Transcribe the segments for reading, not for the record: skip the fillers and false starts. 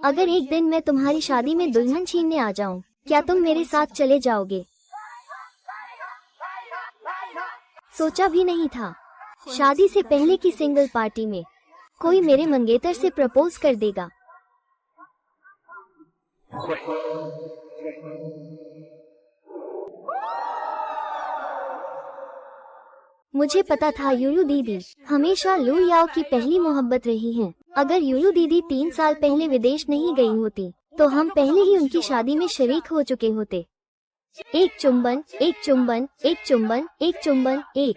अगर एक दिन मैं तुम्हारी शादी में दुल्हन छीनने आ जाऊं, क्या तुम मेरे साथ चले जाओगे? सोचा भी नहीं था शादी से पहले की सिंगल पार्टी में कोई मेरे मंगेतर से प्रपोज कर देगा। मुझे पता था यूलू दीदी हमेशा लू याओ की पहली मोहब्बत रही हैं। अगर यूलू दीदी 3 साल पहले विदेश नहीं गई होती तो हम पहले ही उनकी शादी में शरीक हो चुके होते। एक चुंबन, एक चुंबन, एक चुंबन, एक चुंबन, एक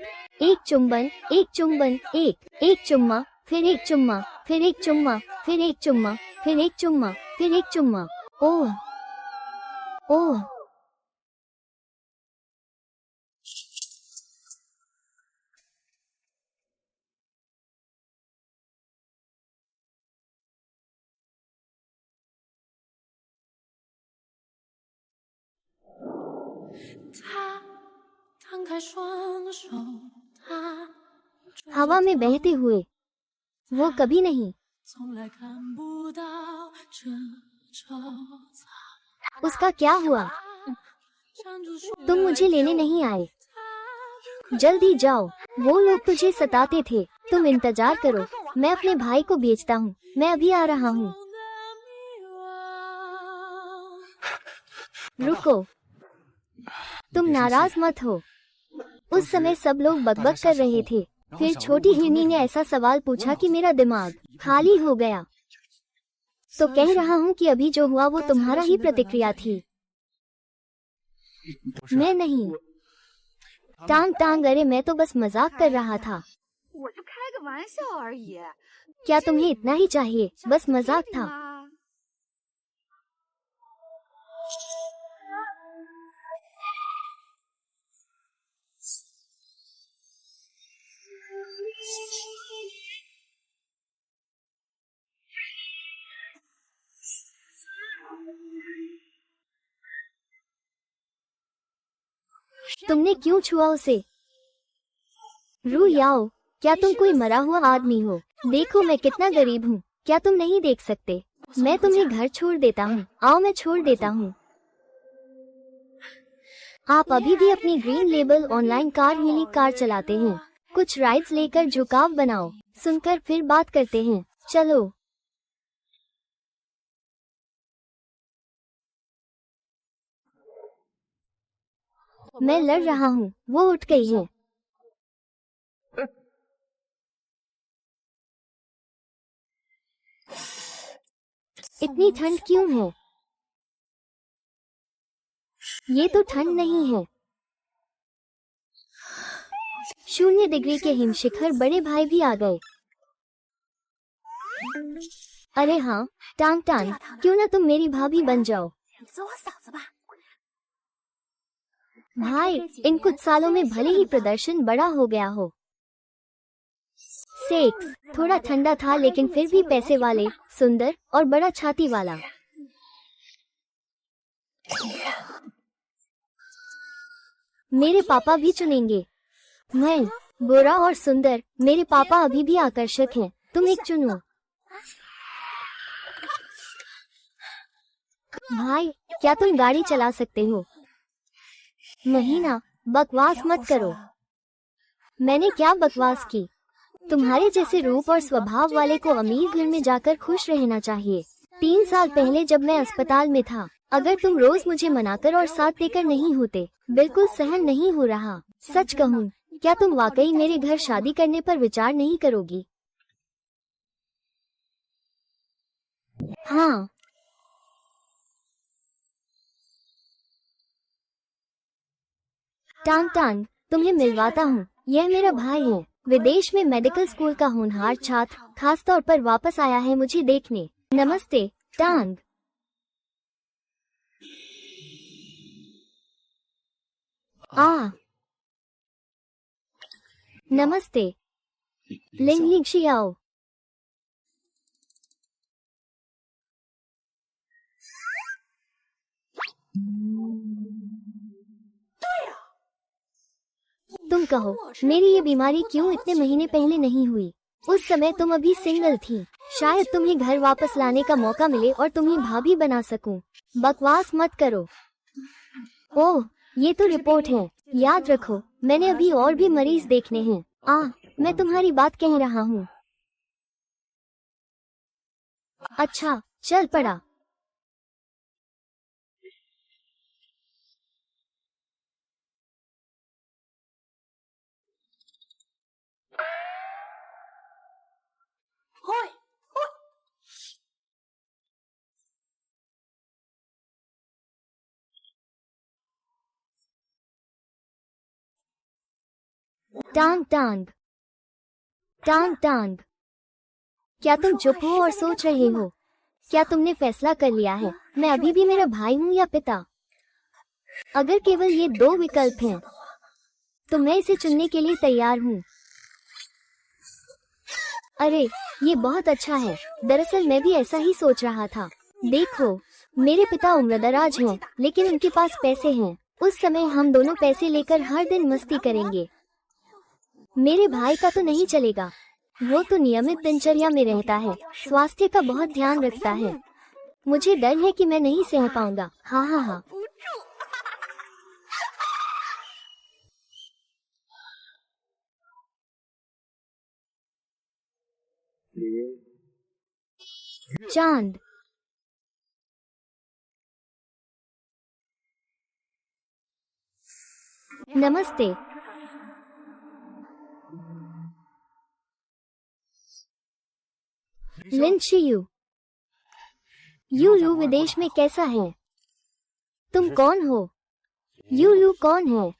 चुंबन, एक चुंबन, एक चुम्मा, फिर एक चुम्मा, फिर एक चुम्मा, फिर एक चुम्मा, फिर एक चुम्मा, फिर एक चुम्मा। ओह ओह हवा में बहते हुए वो कभी नहीं। उसका क्या हुआ? तुम मुझे लेने नहीं आए? जल्दी जाओ, वो लोग तुझे सताते थे। तुम इंतजार करो, मैं अपने भाई को भेजता हूँ। मैं अभी आ रहा हूँ। रुको, तुम नाराज मत हो। उस समय सब लोग बकबक कर रहे थे। फिर छोटी हिरनी ने ऐसा सवाल पूछा कि मेरा दिमाग खाली हो गया। तो कह रहा हूँ कि अभी जो हुआ वो तुम्हारा ही प्रतिक्रिया थी, मैं नहीं। टांग टांग, अरे मैं तो बस मजाक कर रहा था। क्या तुम्हें इतना ही चाहिए? बस मजाक था। तुमने क्यों छुआ उसे? रू याओ, क्या तुम कोई मरा हुआ आदमी हो? देखो मैं कितना गरीब हूँ, क्या तुम नहीं देख सकते? मैं तुम्हें घर छोड़ देता हूँ। आओ, मैं छोड़ देता हूँ। आप अभी भी अपनी green label online car healing car चलाते हैं। कुछ राइड्स लेकर झुकाव बनाओ, सुनकर फिर बात करते हैं। चलो। मैं लड़ रहा हूँ, वो उठ गई है। इतनी ठंड क्यों है? ये तो ठंड नहीं है। 0 डिग्री के हिमशिखर बड़े भाई भी आ गए। अरे हाँ, टांग टांग, क्यों ना तुम मेरी भाभी बन जाओ। भाई, इन कुछ सालों में भले ही प्रदर्शन बड़ा हो गया हो, सेक्स थोड़ा ठंडा था लेकिन फिर भी पैसे वाले, सुंदर और बड़ा छाती वाला। मेरे पापा भी चुनेंगे। मैं गोरा और सुंदर, मेरे पापा अभी भी आकर्षक हैं। तुम एक चुनो। भाई, क्या तुम गाड़ी चला सकते हो? महीना, बकवास मत करो। मैंने क्या बकवास की? तुम्हारे जैसे रूप और स्वभाव वाले को अमीर घर में जाकर खुश रहना चाहिए। 3 साल पहले जब मैं अस्पताल में था, अगर तुम रोज मुझे मनाकर और साथ देकर नहीं होते, बिल्कुल सहन नहीं हो रहा। सच कहूँ, क्या तुम वाकई मेरे घर शादी करने पर विचार नहीं करोगी? हाँ। टांग टांग, तुम्हें मिलवाता हूँ। यह मेरा भाई है, विदेश में मेडिकल स्कूल का होनहार छात्र, खास तौर पर वापस आया है मुझे देखने। नमस्ते टांग। नमस्ते लिंग लिंग शियाओ। तुम कहो, मेरी ये बीमारी क्यों इतने महीने पहले नहीं हुई? उस समय तुम अभी सिंगल थी। शायद तुम्हें घर वापस लाने का मौका मिले और तुम्हें भाभी बना सकूं। बकवास मत करो। ओह, ये तो रिपोर्ट है। याद रखो, मैंने अभी और भी मरीज देखने हैं। मैं तुम्हारी बात कह रहा हूँ। अच्छा, चल पड़ा। टांग टांग टांग टांग। क्या तुम चुप हो और सोच रहे हो? क्या तुमने फैसला कर लिया है मैं अभी भी मेरा भाई हूँ या पिता? अगर केवल ये दो विकल्प हैं, तो मैं इसे चुनने के लिए तैयार हूँ। अरे, ये बहुत अच्छा है। दरअसल मैं भी ऐसा ही सोच रहा था। देखो, मेरे पिता उम्रदराज हैं, लेकिन उनके पास पैसे हैं। उस समय हम दोनों पैसे लेकर हर दिन मस्ती करेंगे। मेरे भाई का तो नहीं चलेगा। वो तो नियमित दिनचर्या में रहता है, स्वास्थ्य का बहुत ध्यान रखता है। मुझे डर है कि मैं नहीं सह पाऊंगा। हाँ हाँ हाँ। चांद। नमस्ते। लिन शियू। यूलू विदेश में कैसा है? तुम कौन हो? यूलू कौन है?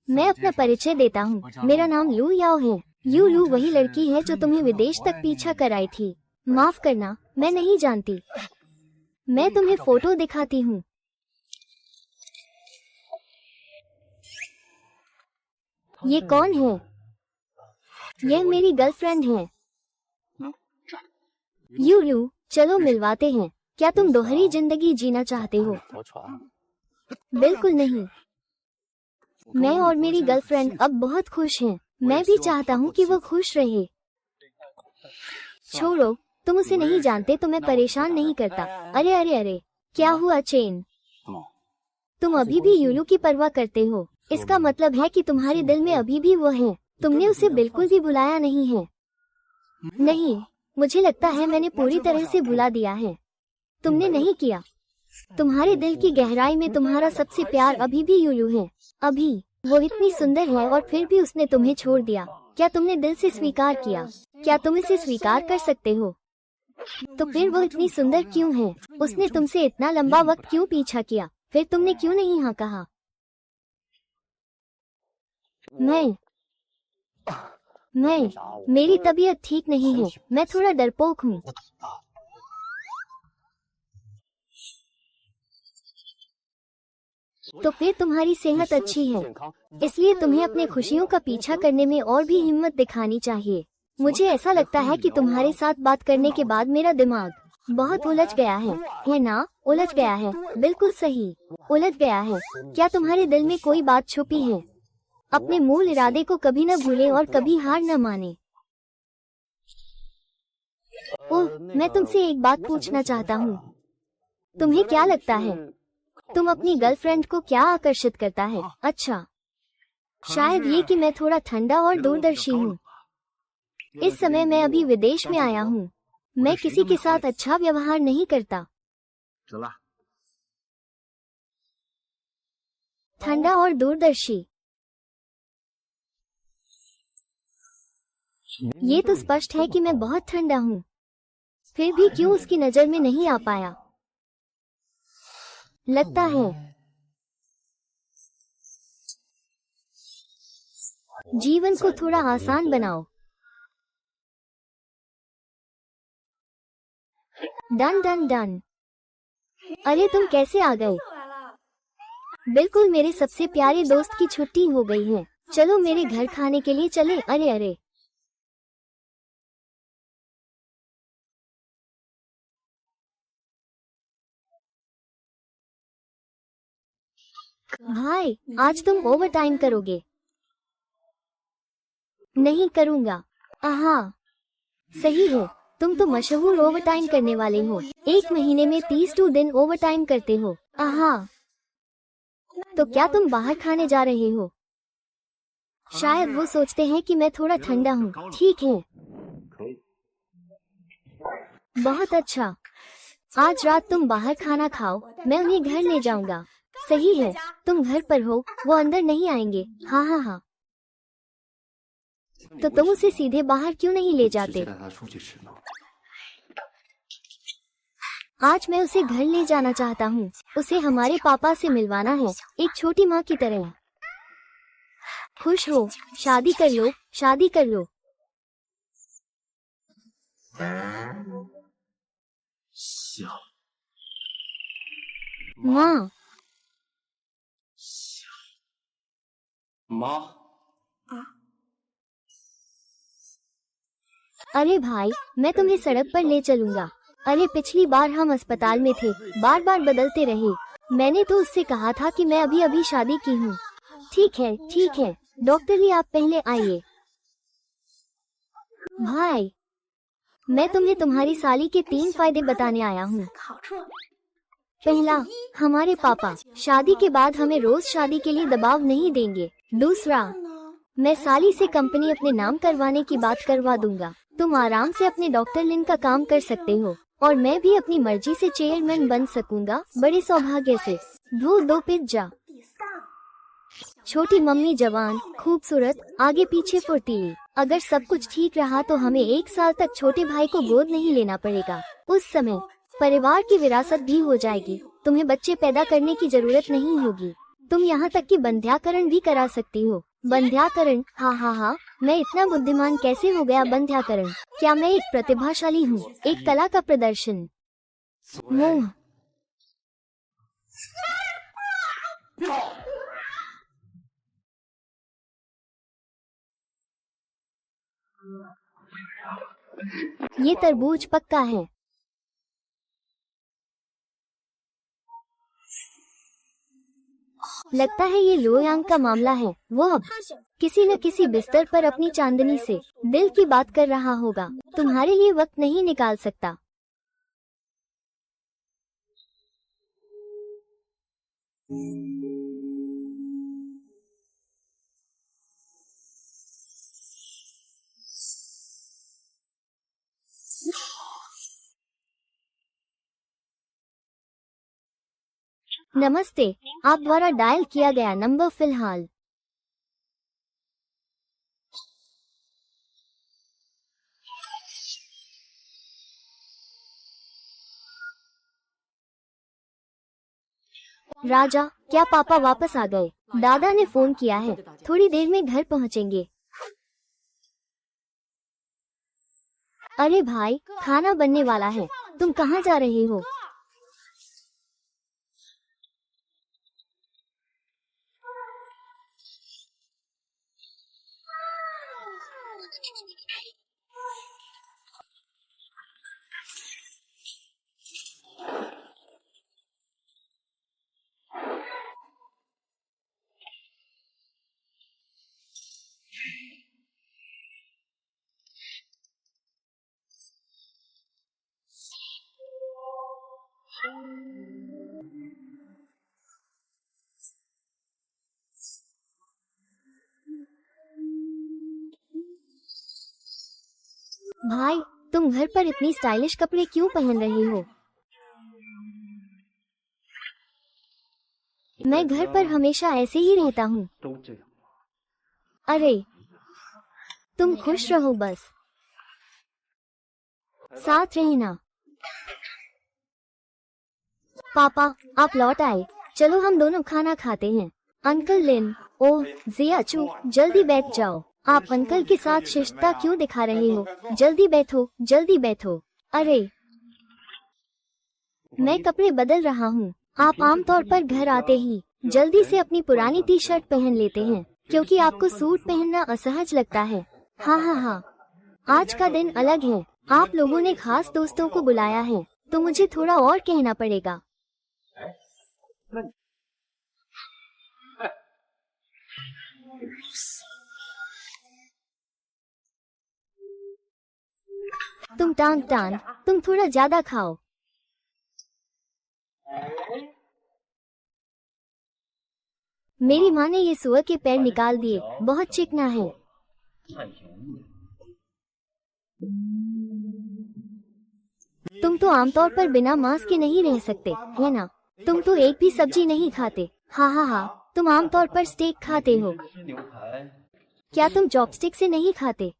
मैं अपना परिचय देता हूँ। मेरा नाम लू याओ है। यूलू वही लड़की है जो तुम्हें विदेश तक पीछा कर आई थी। माफ करना, मैं नहीं जानती। मैं तुम्हें फोटो दिखाती हूँ। ये कौन है? यह मेरी गर्लफ्रेंड है। यूलू, चलो मिलवाते हैं। क्या तुम दोहरी जिंदगी जीना चाहते हो? बिल्कुल नहीं। मैं और मेरी गर्लफ्रेंड अब बहुत खुश हैं। मैं भी चाहता हूँ कि वो खुश रहे। छोड़ो, तुम उसे नहीं जानते तो मैं परेशान नहीं करता। अरे अरे अरे, क्या हुआ चेन? तुम अभी भी यूलू की परवाह करते हो। इसका मतलब है कि तुम्हारे दिल में अभी भी वो है। तुमने उसे बिल्कुल भी भुलाया नहीं है। नहीं, मुझे लगता है मैंने पूरी तरह से भुला दिया है। तुमने नहीं किया। तुम्हारे दिल की गहराई में तुम्हारा सबसे प्यार अभी भी यूलू है। अभी वो इतनी सुंदर है और फिर भी उसने तुम्हें छोड़ दिया। क्या तुमने दिल से स्वीकार किया? क्या तुम इसे स्वीकार कर सकते हो? तो फिर वो इतनी सुंदर क्यों है? उसने तुमसे इतना लंबा वक्त क्यों पीछा किया? फिर तुमने क्यों नहीं हाँ कहा? मैं मेरी तबीयत ठीक नहीं है। मैं थोड़ा डरपोक हूँ। तो फिर तुम्हारी सेहत अच्छी है, इसलिए तुम्हें अपने खुशियों का पीछा करने में और भी हिम्मत दिखानी चाहिए। मुझे ऐसा लगता है कि तुम्हारे साथ बात करने के बाद मेरा दिमाग बहुत उलझ गया है ना? उलझ गया है, बिल्कुल सही, उलझ गया है। क्या तुम्हारे दिल में कोई बात छुपी है? अपने मूल इरादे को कभी न भूले और कभी हार न माने। ओह, मैं तुमसे एक बात पूछना चाहता हूँ। तुम्हें क्या लगता है, तुम अपनी गर्लफ्रेंड को क्या आकर्षित करता है? अच्छा, शायद ये कि मैं थोड़ा ठंडा और दूरदर्शी हूँ। इस समय मैं अभी विदेश में आया हूँ। मैं किसी के साथ अच्छा व्यवहार नहीं करता। ठंडा और दूरदर्शी, ये तो स्पष्ट है कि मैं बहुत ठंडा हूँ। फिर भी क्यों उसकी नजर में नहीं आ पाया? लगता है जीवन को थोड़ा आसान बनाओ। Done done done. अरे तुम कैसे आ गए? बिल्कुल, मेरे सबसे प्यारे दोस्त की छुट्टी हो गई है। चलो मेरे घर खाने के लिए चले। अरे अरे, भाई, आज तुम ओवर टाइम करोगे? नहीं करूँगा। आहा, सही है, तुम तो मशहूर ओवरटाइम करने वाले हो। 1 महीने में 30 दिन ओवरटाइम करते हो। आहा, तो क्या तुम बाहर खाने जा रहे हो? शायद वो सोचते हैं कि मैं थोड़ा ठंडा हूँ। ठीक है, बहुत अच्छा। आज रात तुम बाहर खाना खाओ, मैं उन्हें घर ले जाऊंगा। सही है, तुम घर पर हो, वो अंदर नहीं आएंगे। हाँ हाँ हाँ, तो तुम उसे सीधे बाहर क्यों नहीं ले जाते? आज मैं उसे घर ले जाना चाहता हूँ। उसे हमारे पापा से मिलवाना है, एक छोटी माँ की तरह। खुश हो, शादी कर लो, शादी कर लो। माँ, अरे भाई, मैं तुम्हें सड़क पर ले चलूंगा। अरे पिछली बार हम अस्पताल में थे, बार बार बदलते रहे। मैंने तो उससे कहा था कि मैं अभी अभी शादी की हूँ। ठीक है ठीक है, डॉक्टर ली आप पहले आइए। भाई, मैं तुम्हें तुम्हारी साली के 3 फायदे बताने आया हूँ। पहला, हमारे पापा शादी के बाद हमें रोज शादी के लिए दबाव नहीं देंगे। दूसरा, मैं साली से कंपनी अपने नाम करवाने की बात करवा दूंगा। तुम आराम से अपने डॉक्टर लिन का काम कर सकते हो और मैं भी अपनी मर्जी से चेयरमैन बन सकूंगा, बड़े सौभाग्य से। 2 पिज्जा। छोटी मम्मी जवान, खूबसूरत, आगे पीछे फुर्तीली। अगर सब कुछ ठीक रहा तो हमें 1 साल तक छोटे भाई को गोद नहीं लेना पड़ेगा। उस समय परिवार की विरासत भी हो जाएगी। तुम्हें बच्चे पैदा करने की जरूरत नहीं होगी। तुम यहाँ तक कि बंध्याकरण भी करा सकती हो। बंध्याकरण? हाँ हाँ हाँ, मैं इतना बुद्धिमान कैसे हो गया? बंध्याकरण? क्या मैं एक प्रतिभाशाली हूँ? एक कला का प्रदर्शन। मोह। ये तरबूज पक्का है। लगता है ये लोयांग का मामला है। वो अब किसी न किसी बिस्तर पर अपनी चांदनी से दिल की बात कर रहा होगा। तुम्हारे लिए वक्त नहीं निकाल सकता। नमस्ते, आप द्वारा डायल किया गया नंबर फिलहाल। राजा, क्या पापा वापस आ गए? दादा ने फोन किया है, थोड़ी देर में घर पहुंचेंगे। अरे भाई, खाना बनने वाला है, तुम कहाँ जा रहे हो? भाई, तुम घर पर इतनी स्टाइलिश कपड़े क्यों पहन रहे हो? मैं घर पर हमेशा ऐसे ही रहता हूँ। अरे, तुम खुश रहो बस, साथ रहना। पापा, आप लौट आए, चलो हम दोनों खाना खाते हैं। अंकल लिन, ओह जियाचू, जल्दी बैठ जाओ। आप अंकल के साथ शिष्टता क्यों दिखा रहे हो? जल्दी बैठो, जल्दी बैठो। अरे, मैं कपड़े बदल रहा हूँ। आप आमतौर पर घर आते ही जल्दी से अपनी पुरानी टी शर्ट पहन लेते हैं क्योंकि आपको सूट पहनना असहज लगता है। हाँ हाँ हाँ, आज का दिन अलग है। आप लोगों ने खास दोस्तों को बुलाया है, तो मुझे थोड़ा और कहना पड़ेगा। तुम टांग टांग, तुम थोड़ा ज्यादा खाओ। मेरी माँ ने ये सुअर के पैर निकाल दिए, बहुत चिकना है। तुम तो आमतौर पर बिना मांस के नहीं रह सकते, है ना? तुम तो एक भी सब्जी नहीं खाते। हाँ हाँ हाँ, तुम आमतौर पर स्टेक खाते हो। क्या तुम चॉपस्टिक से नहीं खाते?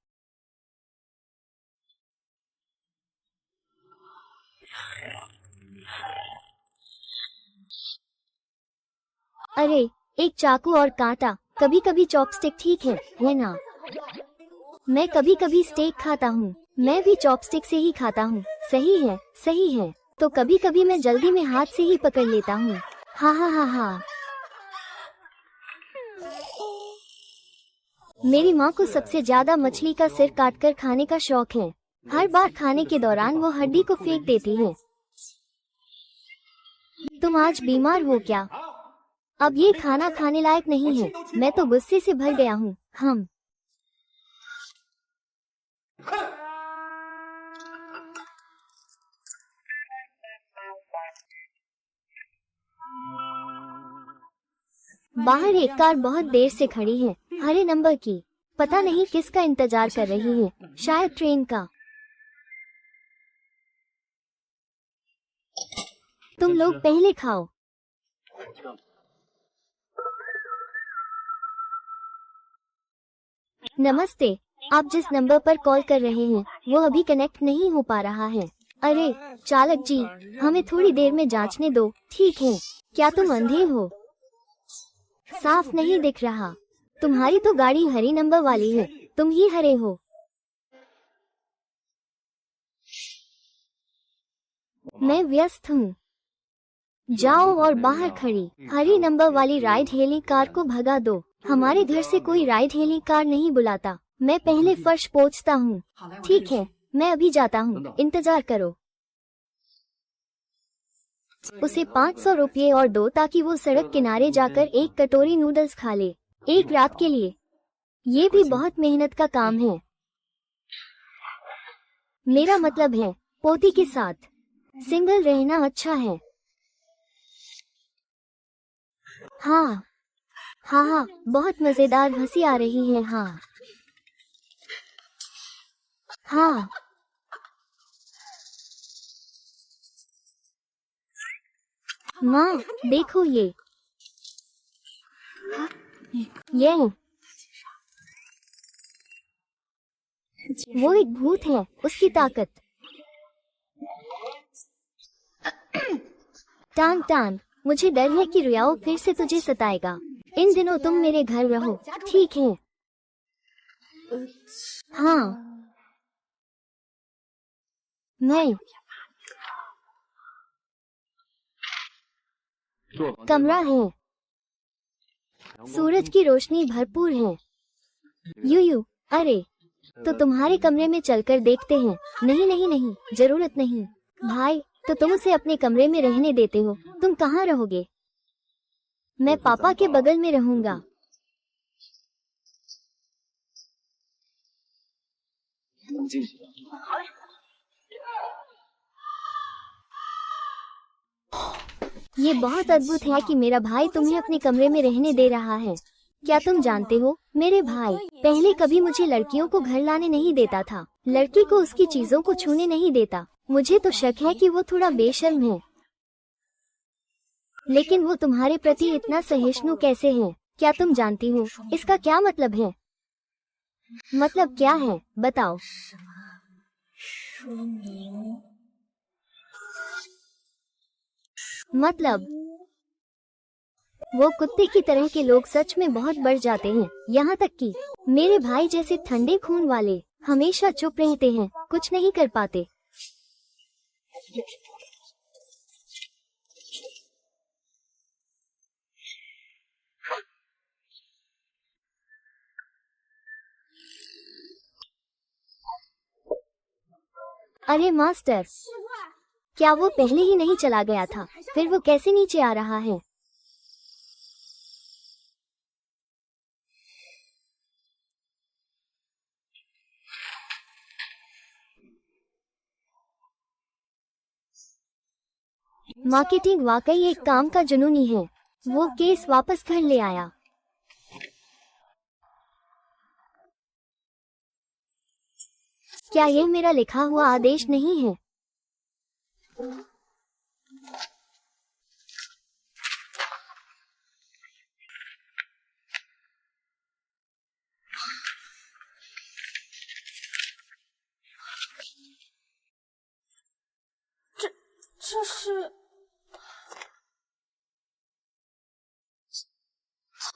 अरे, एक चाकू और कांटा, कभी कभी चॉपस्टिक ठीक है ना? मैं कभी कभी स्टेक खाता हूँ, मैं भी चॉपस्टिक से ही खाता हूँ। सही है, सही है। तो कभी कभी मैं जल्दी में हाथ से ही पकड़ लेता हूँ। हाँ हाँ हाँ हाँ। मेरी माँ को सबसे ज्यादा मछली का सिर काटकर खाने का शौक है। हर बार खाने के दौरान वो हड्डी को फेंक देती है। तुम आज बीमार हो क्या? अब ये खाना खाने लायक नहीं है। मैं तो गुस्से से भर गया हूँ। हम बाहर एक कार बहुत देर से खड़ी है, हरे नंबर की। पता नहीं किसका इंतजार कर रही है, शायद ट्रेन का। तुम लोग पहले खाओ। नमस्ते, आप जिस नंबर पर कॉल कर रहे हैं वो अभी कनेक्ट नहीं हो पा रहा है। अरे चालक जी, हमें थोड़ी देर में जांचने दो, ठीक है? क्या तुम अंधे हो? साफ नहीं दिख रहा। तुम्हारी तो गाड़ी हरी नंबर वाली है, तुम ही हरे हो। मैं व्यस्त हूँ। जाओ और बाहर खड़ी हरी नंबर वाली राइड हेलिंग कार को भगा दो। हमारे घर से कोई राइड हेलिंग कार नहीं बुलाता। मैं पहले फर्श पोंछता हूँ। ठीक है, मैं अभी जाता हूँ, इंतजार करो। उसे 500 रुपये और दो ताकि वो सड़क किनारे जाकर एक कटोरी नूडल्स खा ले, एक रात के लिए। ये भी बहुत मेहनत का काम है। मेरा मतलब है, पोती के साथ सिंगल रहना अच्छा है। हाँ हाँ हाँ, बहुत मजेदार हंसी आ रही है। हाँ हाँ। माँ, देखो ये वो एक भूत है, उसकी ताकत। टांग टांग, मुझे डर है कि रियाओ फिर से तुझे सताएगा। इन दिनों तुम मेरे घर रहो, ठीक है? हाँ, मैं कमरा है, सूरज की रोशनी भरपूर है। यूयू, अरे, तो तुम्हारे कमरे में चलकर देखते हैं। नहीं नहीं नहीं, जरूरत नहीं। भाई, तो तुम उसे अपने कमरे में रहने देते हो, तुम कहाँ रहोगे? मैं पापा के बगल में रहूंगा। ये बहुत अद्भुत है कि मेरा भाई तुम्हें अपने कमरे में रहने दे रहा है। क्या तुम जानते हो, मेरे भाई पहले कभी मुझे लड़कियों को घर लाने नहीं देता था। लड़की को उसकी चीजों को छूने नहीं देता। मुझे तो शक है कि वो थोड़ा बेशर्म है। लेकिन वो तुम्हारे प्रति इतना सहिष्णु कैसे है? क्या तुम जानती हो इसका क्या मतलब है? मतलब क्या है, बताओ। मतलब वो कुत्ते की तरह के लोग सच में बहुत बढ़ जाते हैं। यहाँ तक कि मेरे भाई जैसे ठंडे खून वाले हमेशा चुप रहते हैं, कुछ नहीं कर पाते। अरे मास्टर, क्या वो पहले ही नहीं चला गया था? फिर वो कैसे नीचे आ रहा है? मार्केटिंग वाकई एक काम का जुनूनी है। वो केस वापस घर ले आया। क्या यह मेरा लिखा हुआ आदेश नहीं है?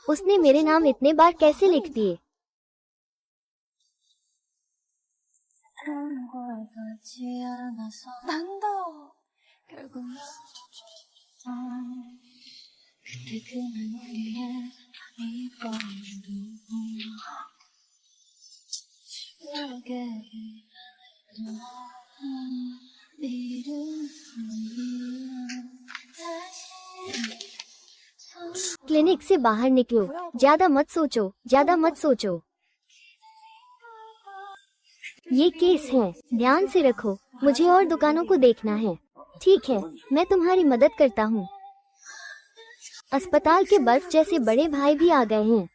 उसने मेरे नाम इतने बार कैसे लिख दिए? क्लिनिक से बाहर निकलो। ज्यादा मत सोचो, ज्यादा मत सोचो। ये केस है, ध्यान से रखो। मुझे और दुकानों को देखना है। ठीक है, मैं तुम्हारी मदद करता हूँ। अस्पताल के बर्फ जैसे बड़े भाई भी आ गए हैं।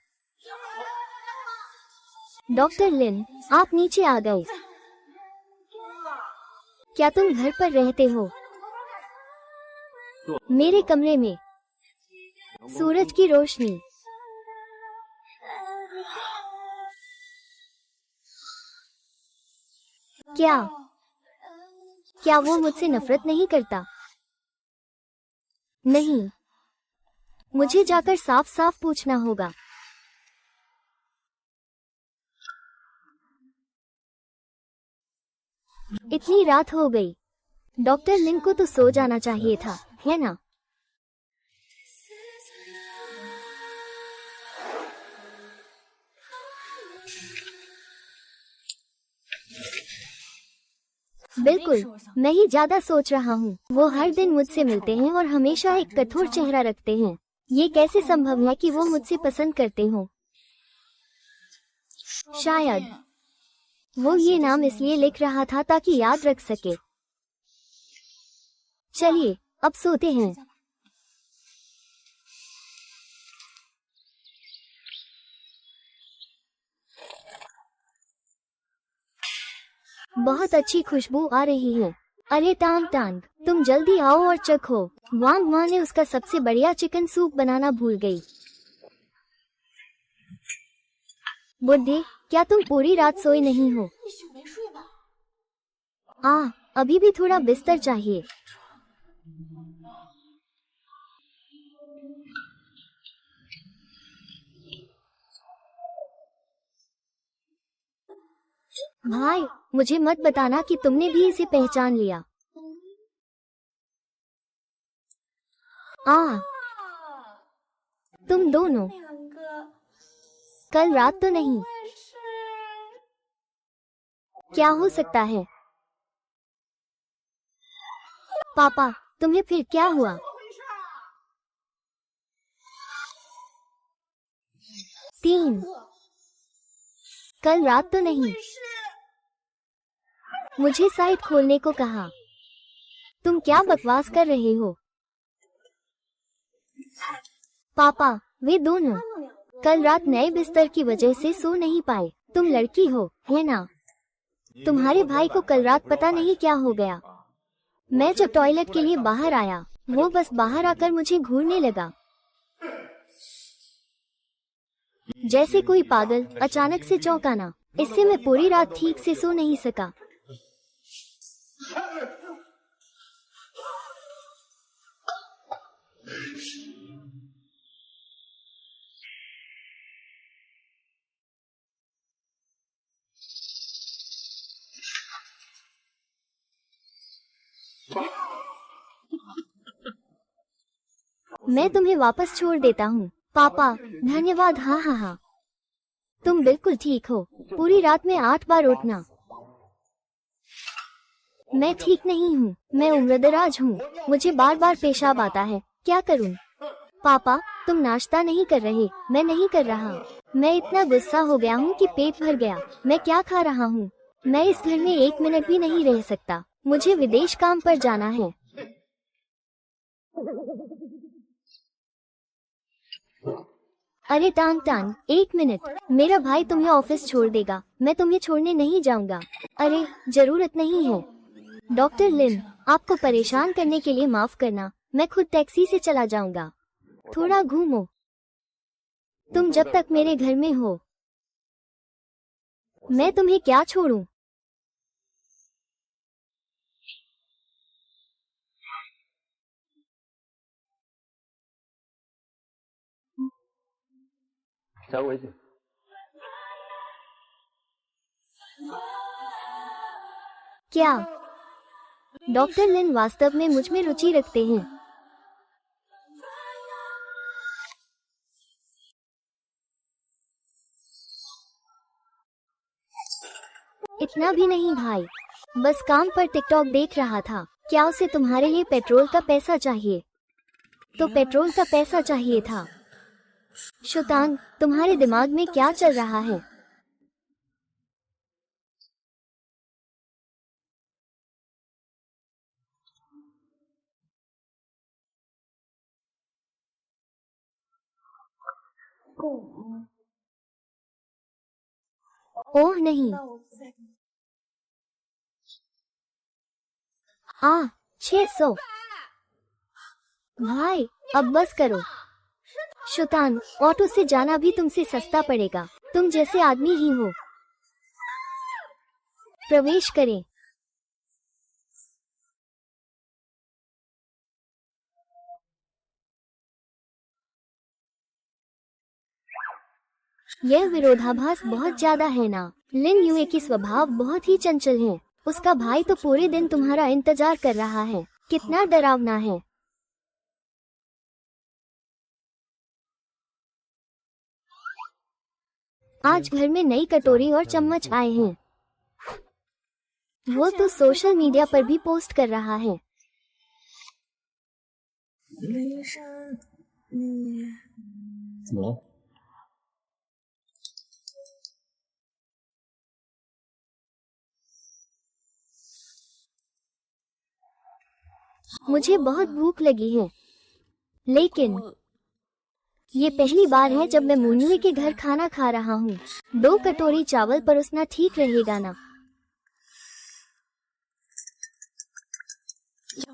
डॉक्टर लिन, आप नीचे आ गए। क्या तुम घर पर रहते हो? मेरे कमरे में। सूरज की रोशनी। क्या वो मुझसे नफरत नहीं करता? नहीं, मुझे जाकर साफ साफ पूछना होगा। इतनी रात हो गई। डॉक्टर लिन को तो सो जाना चाहिए था, है ना? बिल्कुल, मैं ही ज्यादा सोच रहा हूँ। वो हर दिन मुझसे मिलते हैं और हमेशा एक कठोर चेहरा रखते हैं। ये कैसे संभव है कि वो मुझसे पसंद करते हो? शायद वो ये नाम इसलिए लिख रहा था ताकि याद रख सके। चलिए, अब सोते हैं। बहुत अच्छी खुशबू आ रही है। अरे टांग टांग, तुम जल्दी आओ और चखो। वांग माँ ने उसका सबसे बढ़िया चिकन सूप बनाना भूल गई। बुड्ढे, क्या तुम पूरी रात सोए नहीं हो? अभी भी थोड़ा बिस्तर चाहिए। भाई, मुझे मत बताना कि तुमने भी इसे पहचान लिया। तुम दोनों कल रात तो नहीं? क्या हो सकता है? पापा, तुम्हें फिर क्या हुआ? तीन कल रात तो नहीं? मुझे साइट खोलने को कहा। तुम क्या बकवास कर रहे हो? पापा, वे दोनों कल रात नए बिस्तर की वजह से सो नहीं पाए। तुम लड़की हो, है ना? तुम्हारे भाई को कल रात पता नहीं क्या हो गया। मैं जब टॉयलेट के लिए बाहर आया, वो बस बाहर आकर मुझे घूरने लगा जैसे कोई पागल। अचानक से चौंकाना, इससे मैं पूरी रात ठीक से सो नहीं सका। मैं तुम्हें वापस छोड़ देता हूँ। पापा, धन्यवाद। हाँ हाँ हाँ, तुम बिल्कुल ठीक हो। पूरी रात में 8 बार उठना। मैं ठीक नहीं हूँ, मैं उम्रदराज हूँ। मुझे बार बार पेशाब आता है। क्या करूँ? पापा, तुम नाश्ता नहीं कर रहे? मैं नहीं कर रहा। मैं इतना गुस्सा हो गया हूँ कि पेट भर गया। मैं क्या खा रहा हूँ? मैं इस घर में 1 मिनट भी नहीं रह सकता। मुझे विदेश काम पर जाना है। अरे टांग टांग, 1 मिनट, मेरा भाई तुम्हें ऑफिस छोड़ देगा, मैं तुम्हें छोड़ने नहीं जाऊंगा। अरे जरूरत नहीं है। डॉक्टर लिन, आपको परेशान करने के लिए माफ करना, मैं खुद टैक्सी से चला जाऊंगा। थोड़ा घूमो, तुम जब तक मेरे घर में हो मैं तुम्हें क्या छोड़ूं। क्या डॉक्टर लिन वास्तव में मुझ में रुचि रखते हैं? इतना भी नहीं भाई, बस काम पर टिकटॉक देख रहा था। क्या उसे तुम्हारे लिए पेट्रोल का पैसा चाहिए? तो पेट्रोल का पैसा चाहिए था। शुतांग, तुम्हारे दिमाग में क्या चल रहा है? ओह नहीं। 600। भाई अब बस करो। शुतान, ऑटो से जाना भी तुमसे सस्ता पड़ेगा, तुम जैसे आदमी ही हो। प्रवेश करें। यह विरोधाभास बहुत ज्यादा है ना। लिन युए की स्वभाव बहुत ही चंचल है। उसका भाई तो पूरे दिन तुम्हारा इंतजार कर रहा है। कितना डरावना है। आज घर में नई कटोरी और चम्मच आए हैं। वो तो सोशल मीडिया पर भी पोस्ट कर रहा है। मुझे बहुत भूख लगी है, लेकिन ये पहली बार है जब मैं मुन्नुए के घर खाना खा रहा हूँ। 2 कटोरी चावल परोसना ठीक रहेगा ना?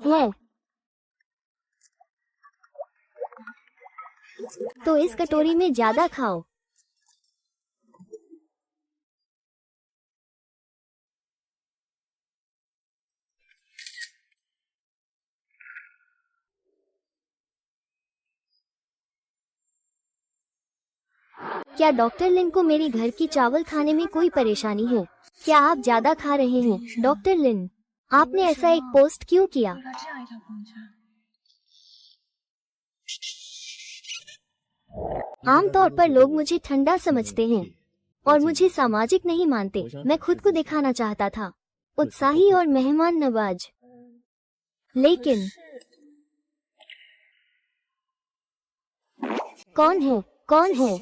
है तो इस कटोरी में ज्यादा खाओ। क्या डॉक्टर लिन को मेरी घर की चावल खाने में कोई परेशानी है? क्या आप ज्यादा खा रहे हैं? डॉक्टर लिन, आपने ऐसा एक पोस्ट क्यों किया? आमतौर पर लोग मुझे ठंडा समझते हैं और मुझे सामाजिक नहीं मानते। मैं खुद को दिखाना चाहता था, उत्साही और मेहमान नवाज, लेकिन कौन है? कौन है?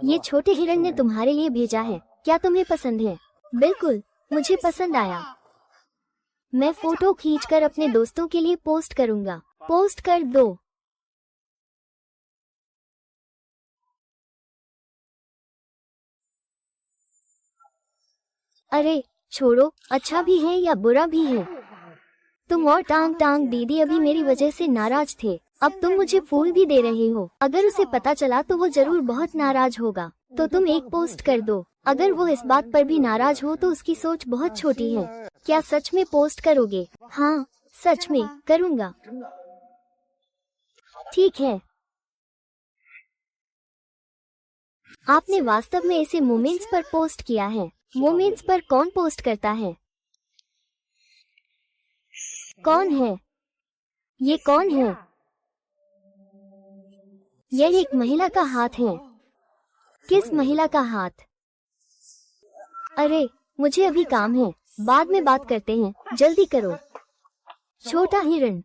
ये छोटे हिरण ने तुम्हारे लिए भेजा है। क्या तुम्हें पसंद है? बिल्कुल, मुझे पसंद आया। मैं फोटो खींचकर अपने दोस्तों के लिए पोस्ट करूंगा। पोस्ट कर दो। अरे छोड़ो, अच्छा भी है या बुरा भी है। तुम और टांग टांग दीदी अभी मेरी वजह से नाराज थे, अब तुम मुझे फूल भी दे रहे हो। अगर उसे पता चला तो वो जरूर बहुत नाराज होगा। तो तुम एक पोस्ट कर दो। अगर वो इस बात पर भी नाराज हो तो उसकी सोच बहुत छोटी है। क्या सच में पोस्ट करोगे? हाँ, सच में करूँगा। ठीक है। आपने वास्तव में इसे मोमेंट्स पर पोस्ट किया है। मोमेंट्स पर कौन पोस्ट करता है? कौन है? ये कौन है? यह एक महिला का हाथ है। किस महिला का हाथ? अरे मुझे अभी काम है, बाद में बात करते हैं, जल्दी करो। छोटा हिरण,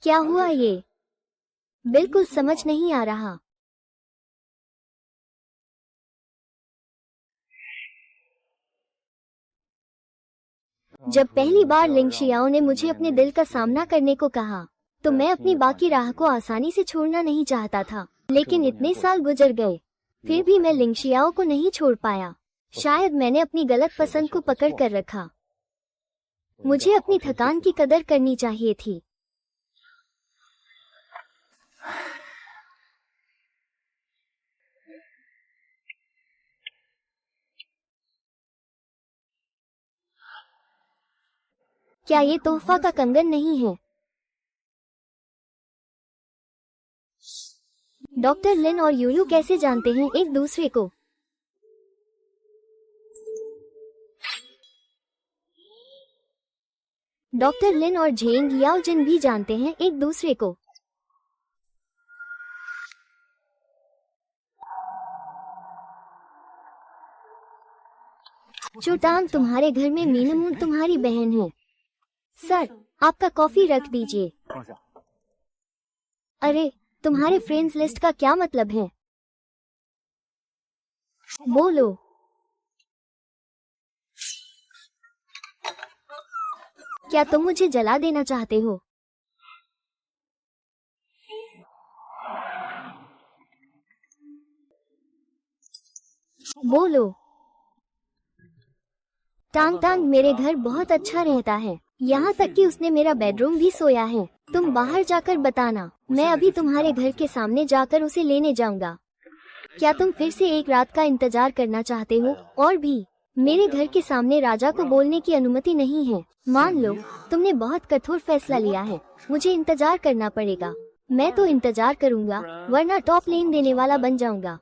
क्या हुआ ये? बिल्कुल समझ नहीं आ रहा। जब पहली बार लिंग शियाओ ने मुझे अपने दिल का सामना करने को कहा तो मैं अपनी बाकी राह को आसानी से छोड़ना नहीं चाहता था, लेकिन इतने साल गुजर गए फिर भी मैं लिंग शियाओ को नहीं छोड़ पाया। शायद मैंने अपनी गलत पसंद को पकड़ कर रखा। मुझे अपनी थकान की कदर करनी चाहिए थी। क्या ये तोहफा का कंगन नहीं है? डॉक्टर लिन और यूलू कैसे जानते हैं एक दूसरे को? डॉक्टर लिन और झेंग याओजिन भी जानते हैं एक दूसरे को। चुटांग तुम्हारे घर में मीनमून तुम्हारी बहन है। सर, आपका कॉफी रख दीजिए। अरे, तुम्हारे फ्रेंड्स लिस्ट का क्या मतलब है? बोलो। क्या तुम मुझे जला देना चाहते हो? बोलो। टांग टांग मेरे घर बहुत अच्छा रहता है, यहाँ तक कि उसने मेरा बेडरूम भी सोया है। तुम बाहर जाकर बताना, मैं अभी तुम्हारे घर के सामने जाकर उसे लेने जाऊंगा। क्या तुम फिर से एक रात का इंतजार करना चाहते हो? और भी, मेरे घर के सामने राजा को बोलने की अनुमति नहीं है। मान लो तुमने बहुत कठोर फैसला लिया है, मुझे इंतजार करना पड़ेगा। मैं तो इंतजार करूंगा, वरना टॉप लेन देने वाला बन जाऊंगा।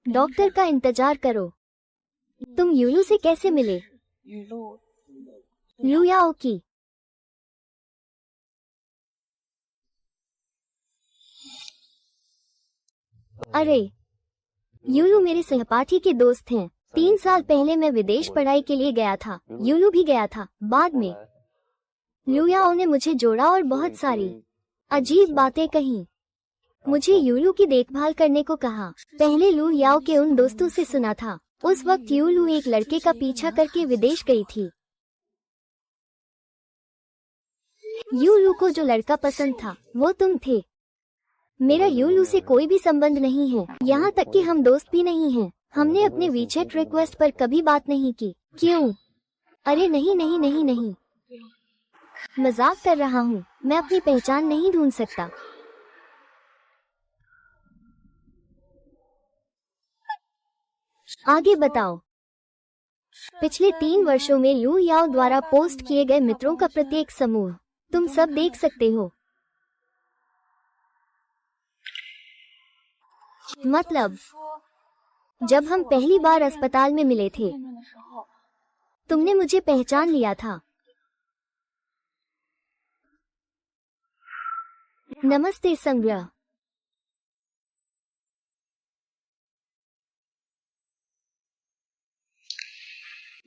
डॉक्टर का इंतजार करो। तुम यूलू से कैसे मिले? लू याओ की। अरे, यूलू मेरे सहपाठी के दोस्त हैं। 3 साल पहले मैं विदेश पढ़ाई के लिए गया था, यूलू भी गया था। बाद में लू याओ ने मुझे जोड़ा और बहुत सारी अजीब बातें कही। मुझे यूलू की देखभाल करने को कहा। पहले लू याओ के उन दोस्तों से सुना था। उस वक्त यूलू एक लड़के का पीछा करके विदेश गई थी। यूलू को जो लड़का पसंद था वो तुम थे। मेरा यूलू से कोई भी संबंध नहीं है, यहाँ तक कि हम दोस्त भी नहीं हैं। हमने अपने वीचैट रिक्वेस्ट पर कभी बात नहीं की। क्यों? अरे नहीं नहीं नहीं नहीं, मजाक कर रहा हूँ। मैं अपनी पहचान नहीं ढूंढ सकता। आगे बताओ। पिछले 3 वर्षों में लू याओ द्वारा पोस्ट किए गए मित्रों का प्रत्येक समूह तुम सब देख सकते हो। मतलब, जब हम पहली बार अस्पताल में मिले थे, तुमने मुझे पहचान लिया था। नमस्ते संग्रह।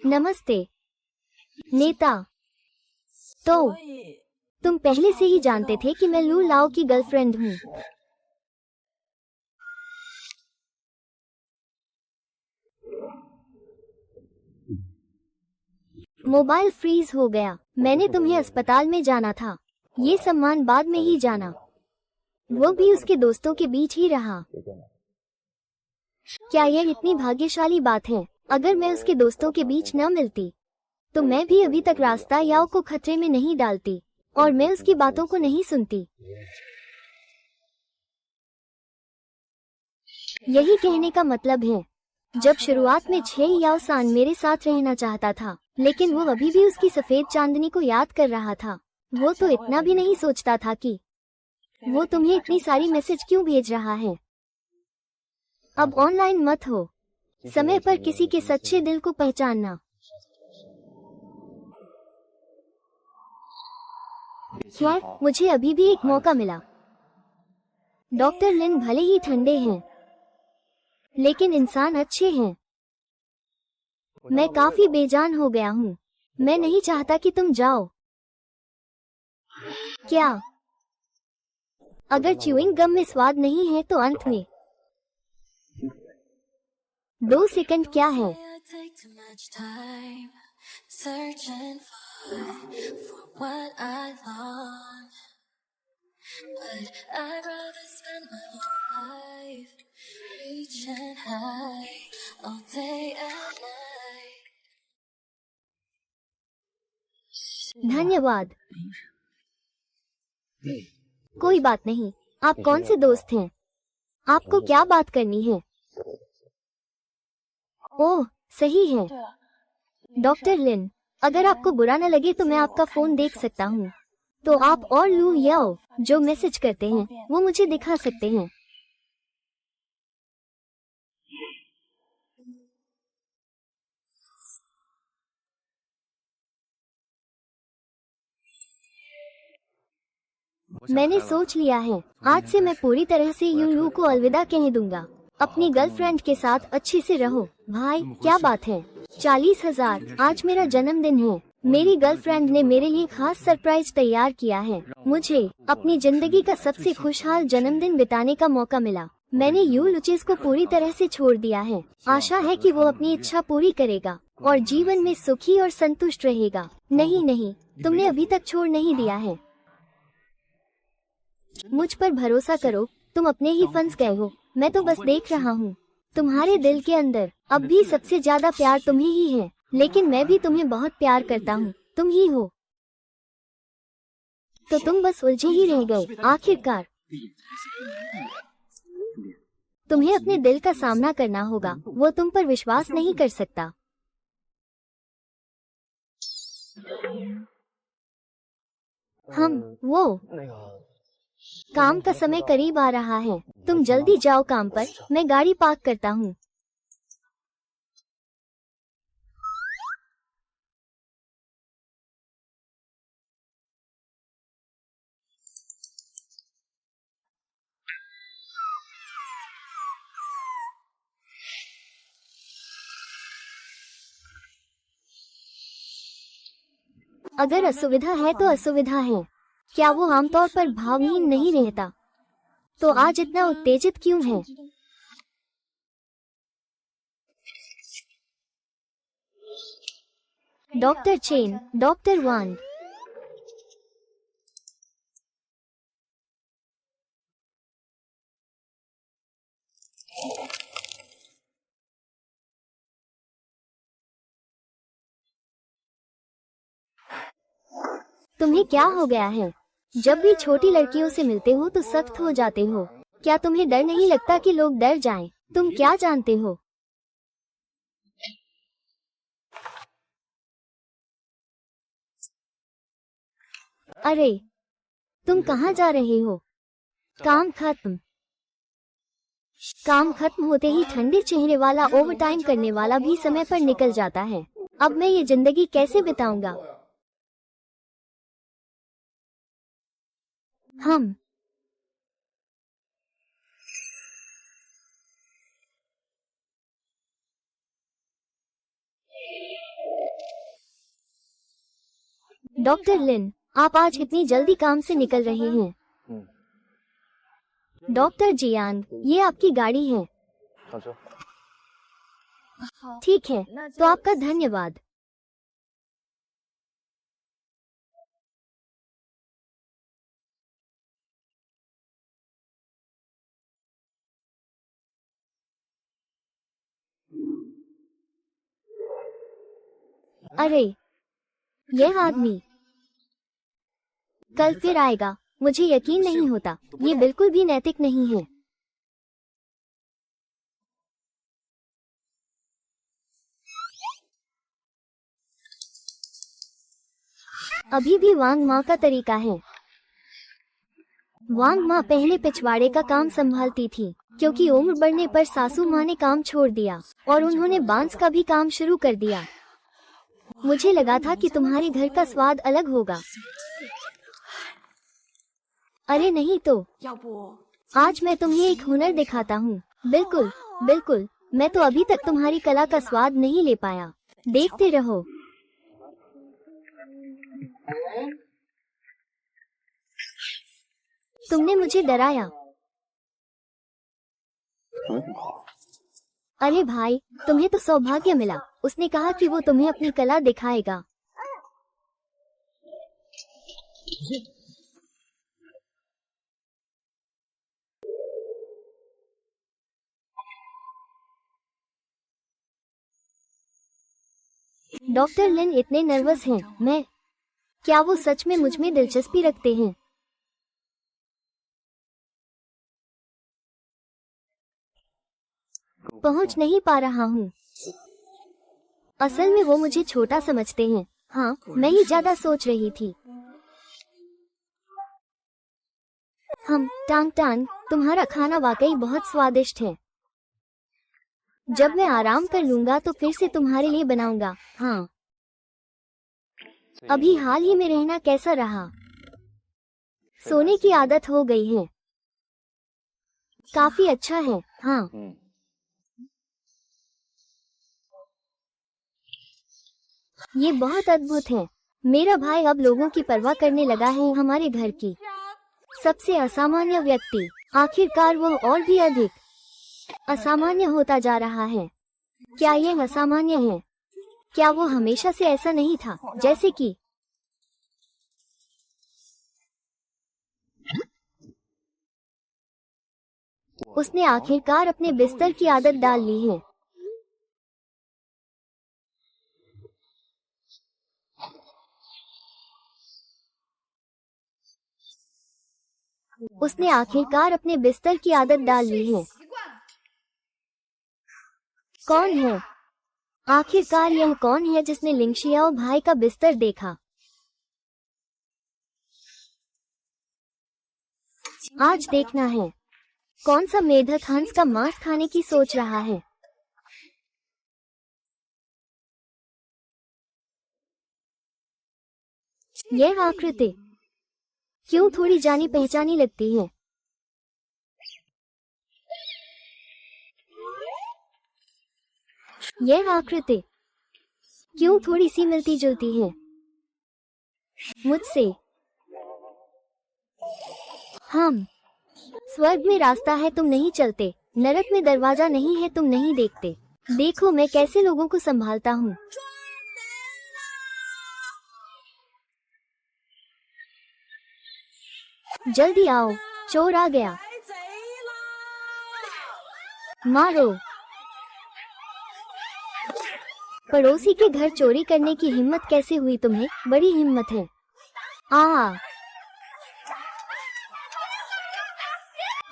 नमस्ते नेता। तो तुम पहले से ही जानते थे कि मैं लू लाओ की गर्लफ्रेंड हूँ। मोबाइल फ्रीज हो गया। मैंने तुम्हें अस्पताल में जाना था। ये सम्मान बाद में ही जाना, वो भी उसके दोस्तों के बीच ही रहा। क्या यह इतनी भाग्यशाली बात है? अगर मैं उसके दोस्तों के बीच न मिलती तो मैं भी अभी तक रास्ता याओ को खतरे में नहीं डालती और मैं उसकी बातों को नहीं सुनती। यही कहने का मतलब है। जब शुरुआत में छे याओ सान मेरे साथ रहना चाहता था, लेकिन वो अभी भी उसकी सफेद चांदनी को याद कर रहा था। वो तो इतना भी नहीं सोचता था कि वो तुम्हें इतनी सारी मैसेज क्यों भेज रहा है। अब ऑनलाइन मत हो, समय पर किसी के सच्चे दिल को पहचानना। खैर, मुझे अभी भी एक मौका मिला। डॉक्टर लिन भले ही ठंडे हैं, लेकिन इंसान अच्छे हैं। मैं काफी बेजान हो गया हूँ। मैं नहीं चाहता कि तुम जाओ। क्या? अगर च्यूइंग गम में स्वाद नहीं है तो अंत में 2 सेकंड क्या है? much time searching for what I long, but I'd rather spend my whole life reaching high all day and night. धन्यवाद। कोई बात नहीं। आप कौन से दोस्त हैं? आपको क्या बात करनी है? ओह, सही है। डॉक्टर लिन, अगर आपको बुरा न लगे तो मैं आपका फोन देख सकता हूँ। तो आप और लू याओ जो मैसेज करते हैं वो मुझे दिखा सकते हैं। मैंने सोच लिया है, आज से मैं पूरी तरह से यूलू को अलविदा कह दूंगा। अपनी गर्लफ्रेंड के साथ अच्छे से रहो। भाई, क्या बात है? 40,000। आज मेरा जन्मदिन है। मेरी गर्लफ्रेंड ने मेरे लिए खास सरप्राइज तैयार किया है। मुझे अपनी जिंदगी का सबसे खुशहाल जन्मदिन बिताने का मौका मिला। मैंने यूलुचिस को पूरी तरह से छोड़ दिया है। आशा है कि वो अपनी इच्छा पूरी करेगा और जीवन में सुखी और संतुष्ट रहेगा। नहीं नहीं, तुमने अभी तक छोड़ नहीं दिया है। मुझ पर भरोसा करो, तुम अपने ही फंस गए हो। मैं तो बस देख रहा हूँ। तुम्हारे दिल के अंदर अब भी सबसे ज्यादा प्यार तुम्हें ही है, लेकिन मैं भी तुम्हें बहुत प्यार करता हूँ। तुम ही हो। तो तुम बस उलझे ही रह गए। आखिरकार तुम्हें अपने दिल का सामना करना होगा। वो तुम पर विश्वास नहीं कर सकता। वो काम का समय करीब आ रहा है। तुम जल्दी जाओ काम पर। मैं गाड़ी पार्क करता हूँ। अगर असुविधा है तो असुविधा है। क्या वो आमतौर पर भावहीन नहीं रहता? तो आज इतना उत्तेजित क्यों है? डॉक्टर चेन, डॉक्टर वांग। तुम्हें क्या हो गया है? जब भी छोटी लड़कियों से मिलते हो तो सख्त हो जाते हो। क्या तुम्हें डर नहीं लगता कि लोग डर जाएं? तुम क्या जानते हो? अरे, तुम कहाँ जा रहे हो? काम खत्म। काम खत्म होते ही ठंडे चेहरे वाला ओवरटाइम करने वाला भी समय पर निकल जाता है। अब मैं ये जिंदगी कैसे बिताऊंगा? हम डॉक्टर लिन, आप आज इतनी जल्दी काम से निकल रहे हैं। डॉक्टर जियांग, ये आपकी गाड़ी है। ठीक है, तो आपका धन्यवाद। अरे, यह आदमी कल फिर आएगा। मुझे यकीन नहीं होता। ये बिल्कुल भी नैतिक नहीं है। अभी भी वांग माँ का तरीका है। वांग माँ पहले पिछवाड़े का काम संभालती थी, क्योंकि उम्र बढ़ने पर सासू माँ ने काम छोड़ दिया और उन्होंने बांस का भी काम शुरू कर दिया। मुझे लगा था कि तुम्हारे घर का स्वाद अलग होगा। अरे नहीं तो, आज मैं तुम्हें एक हुनर दिखाता हूँ। बिल्कुल बिल्कुल, मैं तो अभी तक तुम्हारी कला का स्वाद नहीं ले पाया। देखते रहो। तुमने मुझे डराया। अरे भाई, तुम्हें तो सौभाग्य मिला। उसने कहा कि वो तुम्हें अपनी कला दिखाएगा। डॉक्टर लिन इतने नर्वस हैं। क्या वो सच में मुझ में दिलचस्पी रखते हैं? पहुंच नहीं पा रहा हूँ। असल में वो मुझे छोटा समझते हैं। हाँ, मैं ही ज्यादा सोच रही थी। टांग टांग, तुम्हारा खाना वाकई बहुत स्वादिष्ट है। जब मैं आराम कर लूंगा तो फिर से तुम्हारे लिए बनाऊंगा। हाँ, अभी हाल ही में रहना कैसा रहा? सोने की आदत हो गई है। काफी अच्छा है। हाँ, ये बहुत अद्भुत है। मेरा भाई अब लोगों की परवाह करने लगा है, हमारे घर की सबसे असामान्य व्यक्ति। आखिरकार वो और भी अधिक असामान्य होता जा रहा है। क्या यह असामान्य है? क्या वो हमेशा से ऐसा नहीं था? जैसे कि उसने आखिरकार अपने बिस्तर की आदत डाल ली है। उसने आखिरकार अपने बिस्तर की आदत डाल ली है। कौन है? आखिरकार यह कौन है जिसने लिंगशियाओ भाई का बिस्तर देखा? आज देखना है कौन सा मेढक हंस का मांस खाने की सोच रहा है। यह आकृति क्यों थोड़ी जानी पहचानी लगती है? यह आकृति क्यों थोड़ी सी मिलती जुलती है मुझसे? स्वर्ग में रास्ता है, तुम नहीं चलते। नरक में दरवाजा नहीं है, तुम नहीं देखते। देखो मैं कैसे लोगों को संभालता हूँ। जल्दी आओ, चोर आ गया। मारो। पड़ोसी के घर चोरी करने की हिम्मत कैसे हुई तुम्हें? बड़ी हिम्मत है। आ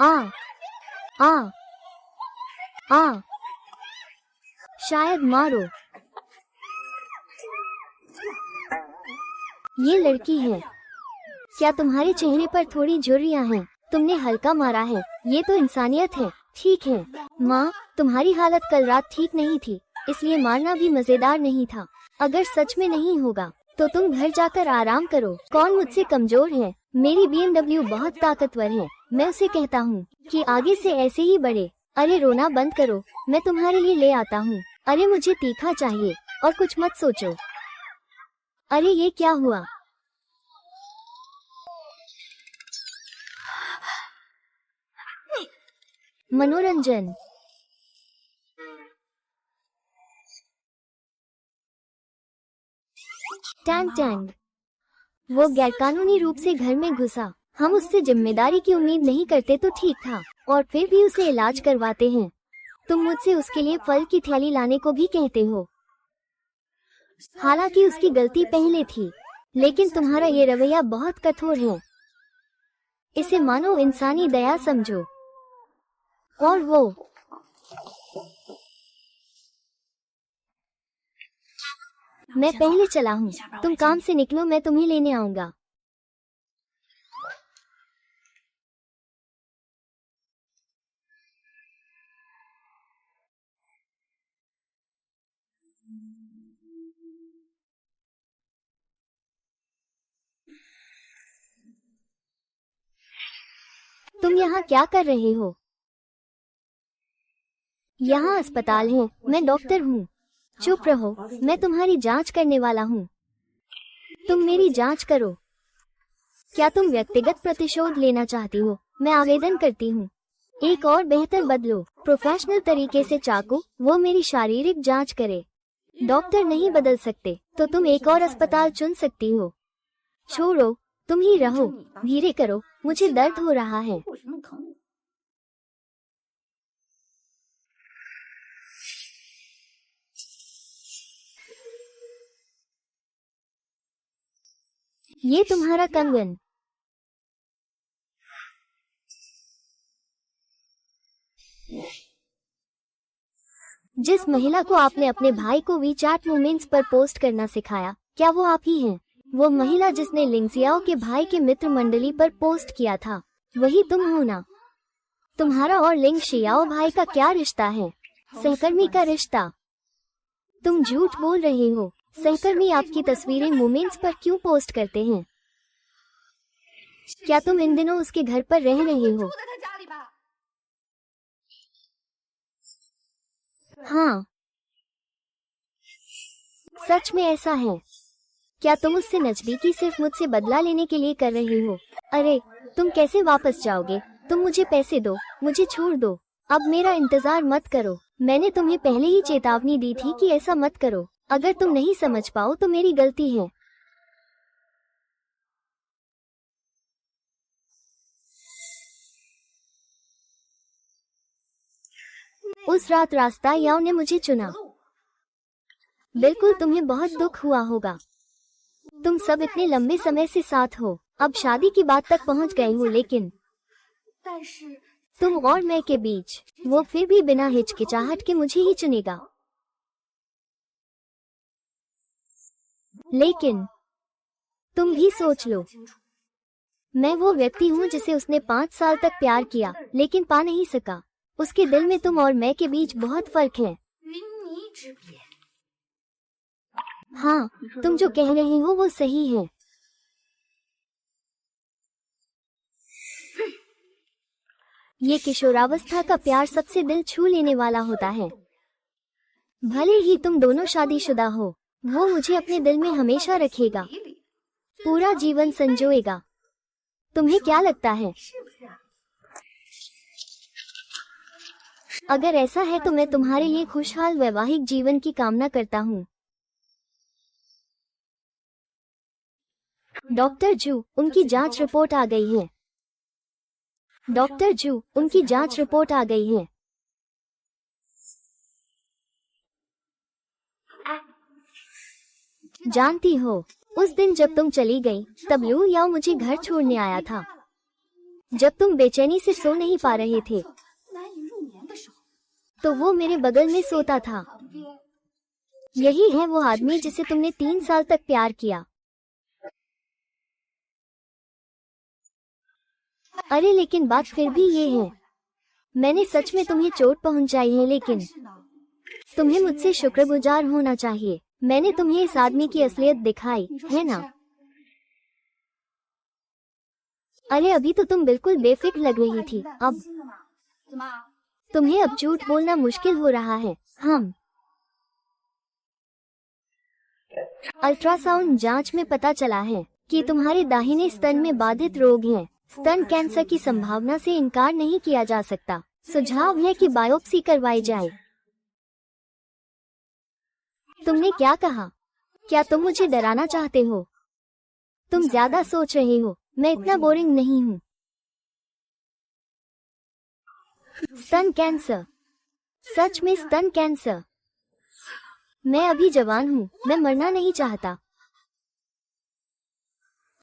आ आ आ शायद मारो। ये लड़की है। क्या तुम्हारे चेहरे पर थोड़ी झुर्रियां हैं? तुमने हल्का मारा है। ये तो इंसानियत है। ठीक है माँ, तुम्हारी हालत कल रात ठीक नहीं थी, इसलिए मारना भी मजेदार नहीं था। अगर सच में नहीं होगा तो तुम घर जाकर आराम करो। कौन मुझसे कमजोर है? मेरी BMW बहुत ताकतवर है। मैं उसे कहता हूँ कि आगे से ऐसे ही बढ़े। अरे रोना बंद करो, मैं तुम्हारे लिए ले आता हूँ। अरे मुझे तीखा चाहिए और कुछ मत सोचो। अरे ये क्या हुआ? मनोरंजन। Tang Tang. वो गैरकानूनी रूप से घर में घुसा। हम उससे जिम्मेदारी की उम्मीद नहीं करते तो ठीक था, और फिर भी उसे इलाज करवाते हैं। तुम मुझसे उसके लिए फल की थैली लाने को भी कहते हो। हालांकि उसकी गलती पहले थी, लेकिन तुम्हारा ये रवैया बहुत कठोर है। इसे मानो इंसानी दया समझो। और वो मैं पहले चला हूँ, तुम काम से निकलो, मैं तुम्हें लेने आऊंगा। तुम यहाँ क्या कर रहे हो? यहाँ अस्पताल है, मैं डॉक्टर हूँ। चुप रहो, मैं तुम्हारी जांच करने वाला हूँ। तुम मेरी जांच करो। क्या तुम व्यक्तिगत प्रतिशोध लेना चाहती हो? मैं आवेदन करती हूँ। एक और बेहतर बदलो, प्रोफेशनल तरीके से चाकू, वो मेरी शारीरिक जांच करे। डॉक्टर नहीं बदल सकते तो तुम एक और अस्पताल चुन सकती हो। छोड़ो, तुम ही रहो, धीरे करो, मुझे दर्द हो रहा है। ये तुम्हारा कंगन। जिस महिला को आपने अपने भाई को वीचैट मोमेंट्स पर पोस्ट करना सिखाया, क्या वो आप ही हैं? वो महिला जिसने लिंगसियाओ के भाई के मित्र मंडली पर पोस्ट किया था, वही तुम हो ना? तुम्हारा और लिंग शियाओ भाई का क्या रिश्ता है? सहकर्मी का रिश्ता। तुम झूठ बोल रहे हो। सहकर्मी आपकी तस्वीरें मोमेंट्स पर क्यों पोस्ट करते हैं? क्या तुम इन दिनों उसके घर पर रह रहे हो? हाँ, सच में ऐसा है। क्या तुम उससे नजदीकी सिर्फ मुझसे बदला लेने के लिए कर रहे हो? अरे, तुम कैसे वापस जाओगे? तुम मुझे पैसे दो, मुझे छोड़ दो। अब मेरा इंतजार मत करो। मैंने तुम्हें पहले ही चेतावनी दी थी कि ऐसा मत करो। अगर तुम नहीं समझ पाओ तो मेरी गलती है। उस रात रास्ता याओ ने मुझे चुना। बिल्कुल, तुम्हें बहुत दुख हुआ होगा। तुम सब इतने लंबे समय से साथ हो, अब शादी की बात तक पहुंच गए हो, लेकिन तुम और मैं के बीच वो फिर भी बिना हिचकिचाहट के मुझे ही चुनेगा। लेकिन तुम भी सोच लो, मैं वो व्यक्ति हूँ जिसे उसने 5 साल तक प्यार किया लेकिन पा नहीं सका। उसके दिल में तुम और मैं के बीच बहुत फर्क है। हाँ, तुम जो कह रहे हो वो सही है। ये किशोरावस्था का प्यार सबसे दिल छू लेने वाला होता है। भले ही तुम दोनों शादीशुदा हो, वो मुझे अपने दिल में हमेशा रखेगा, पूरा जीवन संजोएगा। तुम्हें क्या लगता है? अगर ऐसा है तो मैं तुम्हारे लिए खुशहाल वैवाहिक जीवन की कामना करता हूँ। डॉक्टर जू, उनकी जांच रिपोर्ट आ गई है। डॉक्टर जू, उनकी जांच रिपोर्ट आ गई है। जानती हो, उस दिन जब तुम चली गई, तब लू याओ मुझे घर छोड़ने आया था। जब तुम बेचैनी से सो नहीं पा रहे थे, तो वो मेरे बगल में सोता था। यही है वो आदमी जिसे तुमने 3 साल तक प्यार किया। अरे लेकिन बात फिर भी ये है, मैंने सच में तुम्हें चोट पहुंचाई है, लेकिन तुम्हें मुझसे शुक्रगुजार होना चाहिए। मैंने तुम्हें इस आदमी की असलियत दिखाई, है ना? अरे अभी तो तुम बिल्कुल बेफिक्र लग रही थी। अब तुम्हें अब झूठ बोलना मुश्किल हो रहा है। हम अल्ट्रासाउंड जांच में पता चला है कि तुम्हारे दाहिने स्तन में बाधित रोग है। स्तन कैंसर की संभावना से इनकार नहीं किया जा सकता। सुझाव है कि बायोप्सी करवाई जाए। तुमने क्या कहा? क्या तुम मुझे डराना चाहते हो? तुम ज्यादा सोच रहे हो। मैं इतना बोरिंग नहीं हूँ। स्तन कैंसर, सच में स्तन कैंसर। मैं अभी जवान हूँ, मैं मरना नहीं चाहता।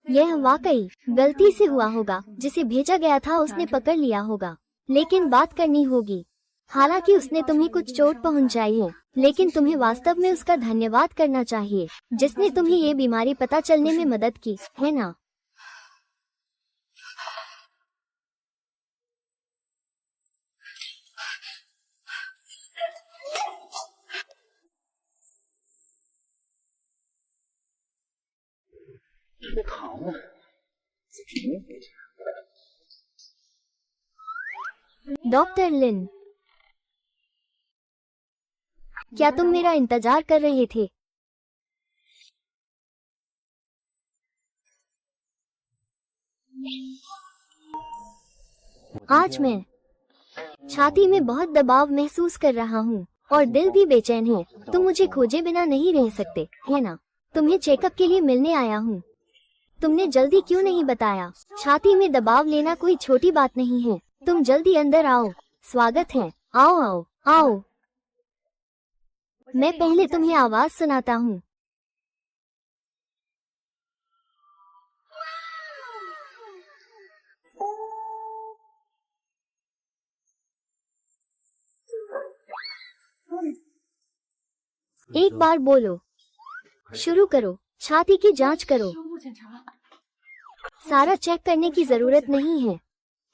यह वाकई गलती से हुआ होगा। जिसे भेजा गया था उसने पकड़ लिया होगा, लेकिन बात करनी होगी। हालांकि उसने तुम्हें कुछ चोट पहुंचाई है, लेकिन तुम्हें वास्तव में उसका धन्यवाद करना चाहिए, जिसने तुम्हें ये बीमारी पता चलने में मदद की, है ना? डॉक्टर लिन, क्या तुम मेरा इंतजार कर रहे थे? आज मैं छाती में बहुत दबाव महसूस कर रहा हूँ और दिल भी बेचैन है। तुम मुझे खोजे बिना नहीं रह सकते, है ना? तुम्हें चेकअप के लिए मिलने आया हूँ। तुमने जल्दी क्यों नहीं बताया? छाती में दबाव लेना कोई छोटी बात नहीं है। तुम जल्दी अंदर आओ। स्वागत है। आओ आओ आओ। मैं पहले तुम्हें आवाज सुनाता हूँ। एक बार बोलो। शुरू करो। छाती की जांच करो। सारा चेक करने की जरूरत नहीं है।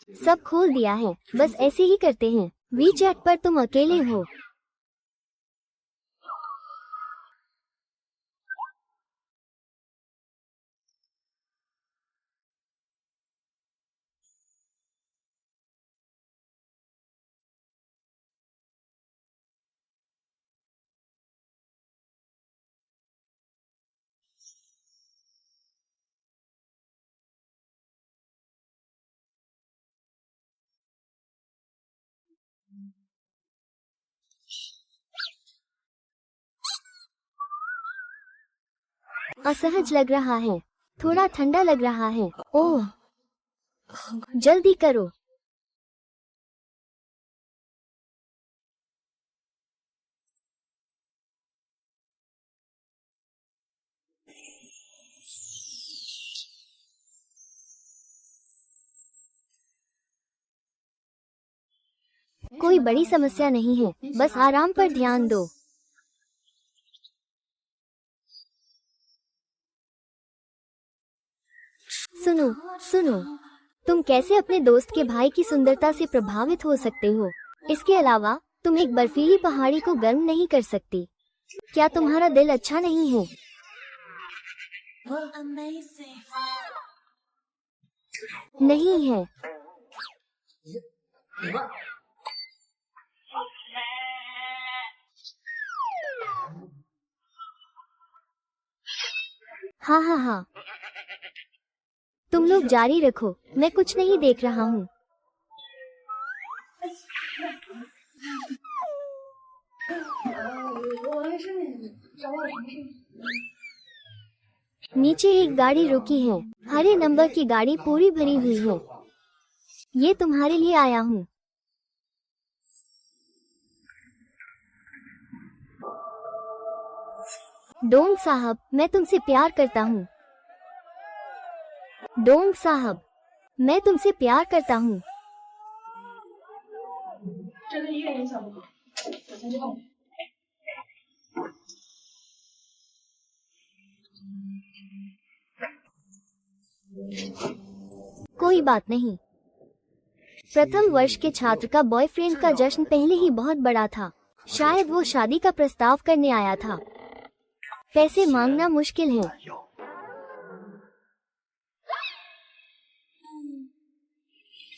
सब खोल दिया है। बस ऐसे ही करते हैं। वीचैट पर तुम अकेले हो। असहज लग रहा है। थोड़ा ठंडा लग रहा है। ओह, जल्दी करो। कोई बड़ी समस्या नहीं है। बस आराम पर ध्यान दो। सुनो सुनो, तुम कैसे अपने दोस्त के भाई की सुंदरता से प्रभावित हो सकते हो? इसके अलावा तुम एक बर्फीली पहाड़ी को गर्म नहीं कर सकती। क्या तुम्हारा दिल अच्छा नहीं है? नहीं है। हाँ हाँ हाँ, तुम लोग जारी रखो। मैं कुछ नहीं देख रहा हूँ। नीचे एक गाड़ी रुकी है। हरे नंबर की गाड़ी पूरी भरी हुई है। ये तुम्हारे लिए आया हूँ। डोंग साहब, मैं तुमसे प्यार करता हूँ। डोंग साहब, मैं तुमसे प्यार करता हूँ। कोई बात नहीं। प्रथम वर्ष के छात्र का बॉयफ्रेंड का जश्न पहले ही बहुत बड़ा था। शायद वो शादी का प्रस्ताव करने आया था। पैसे मांगना मुश्किल है।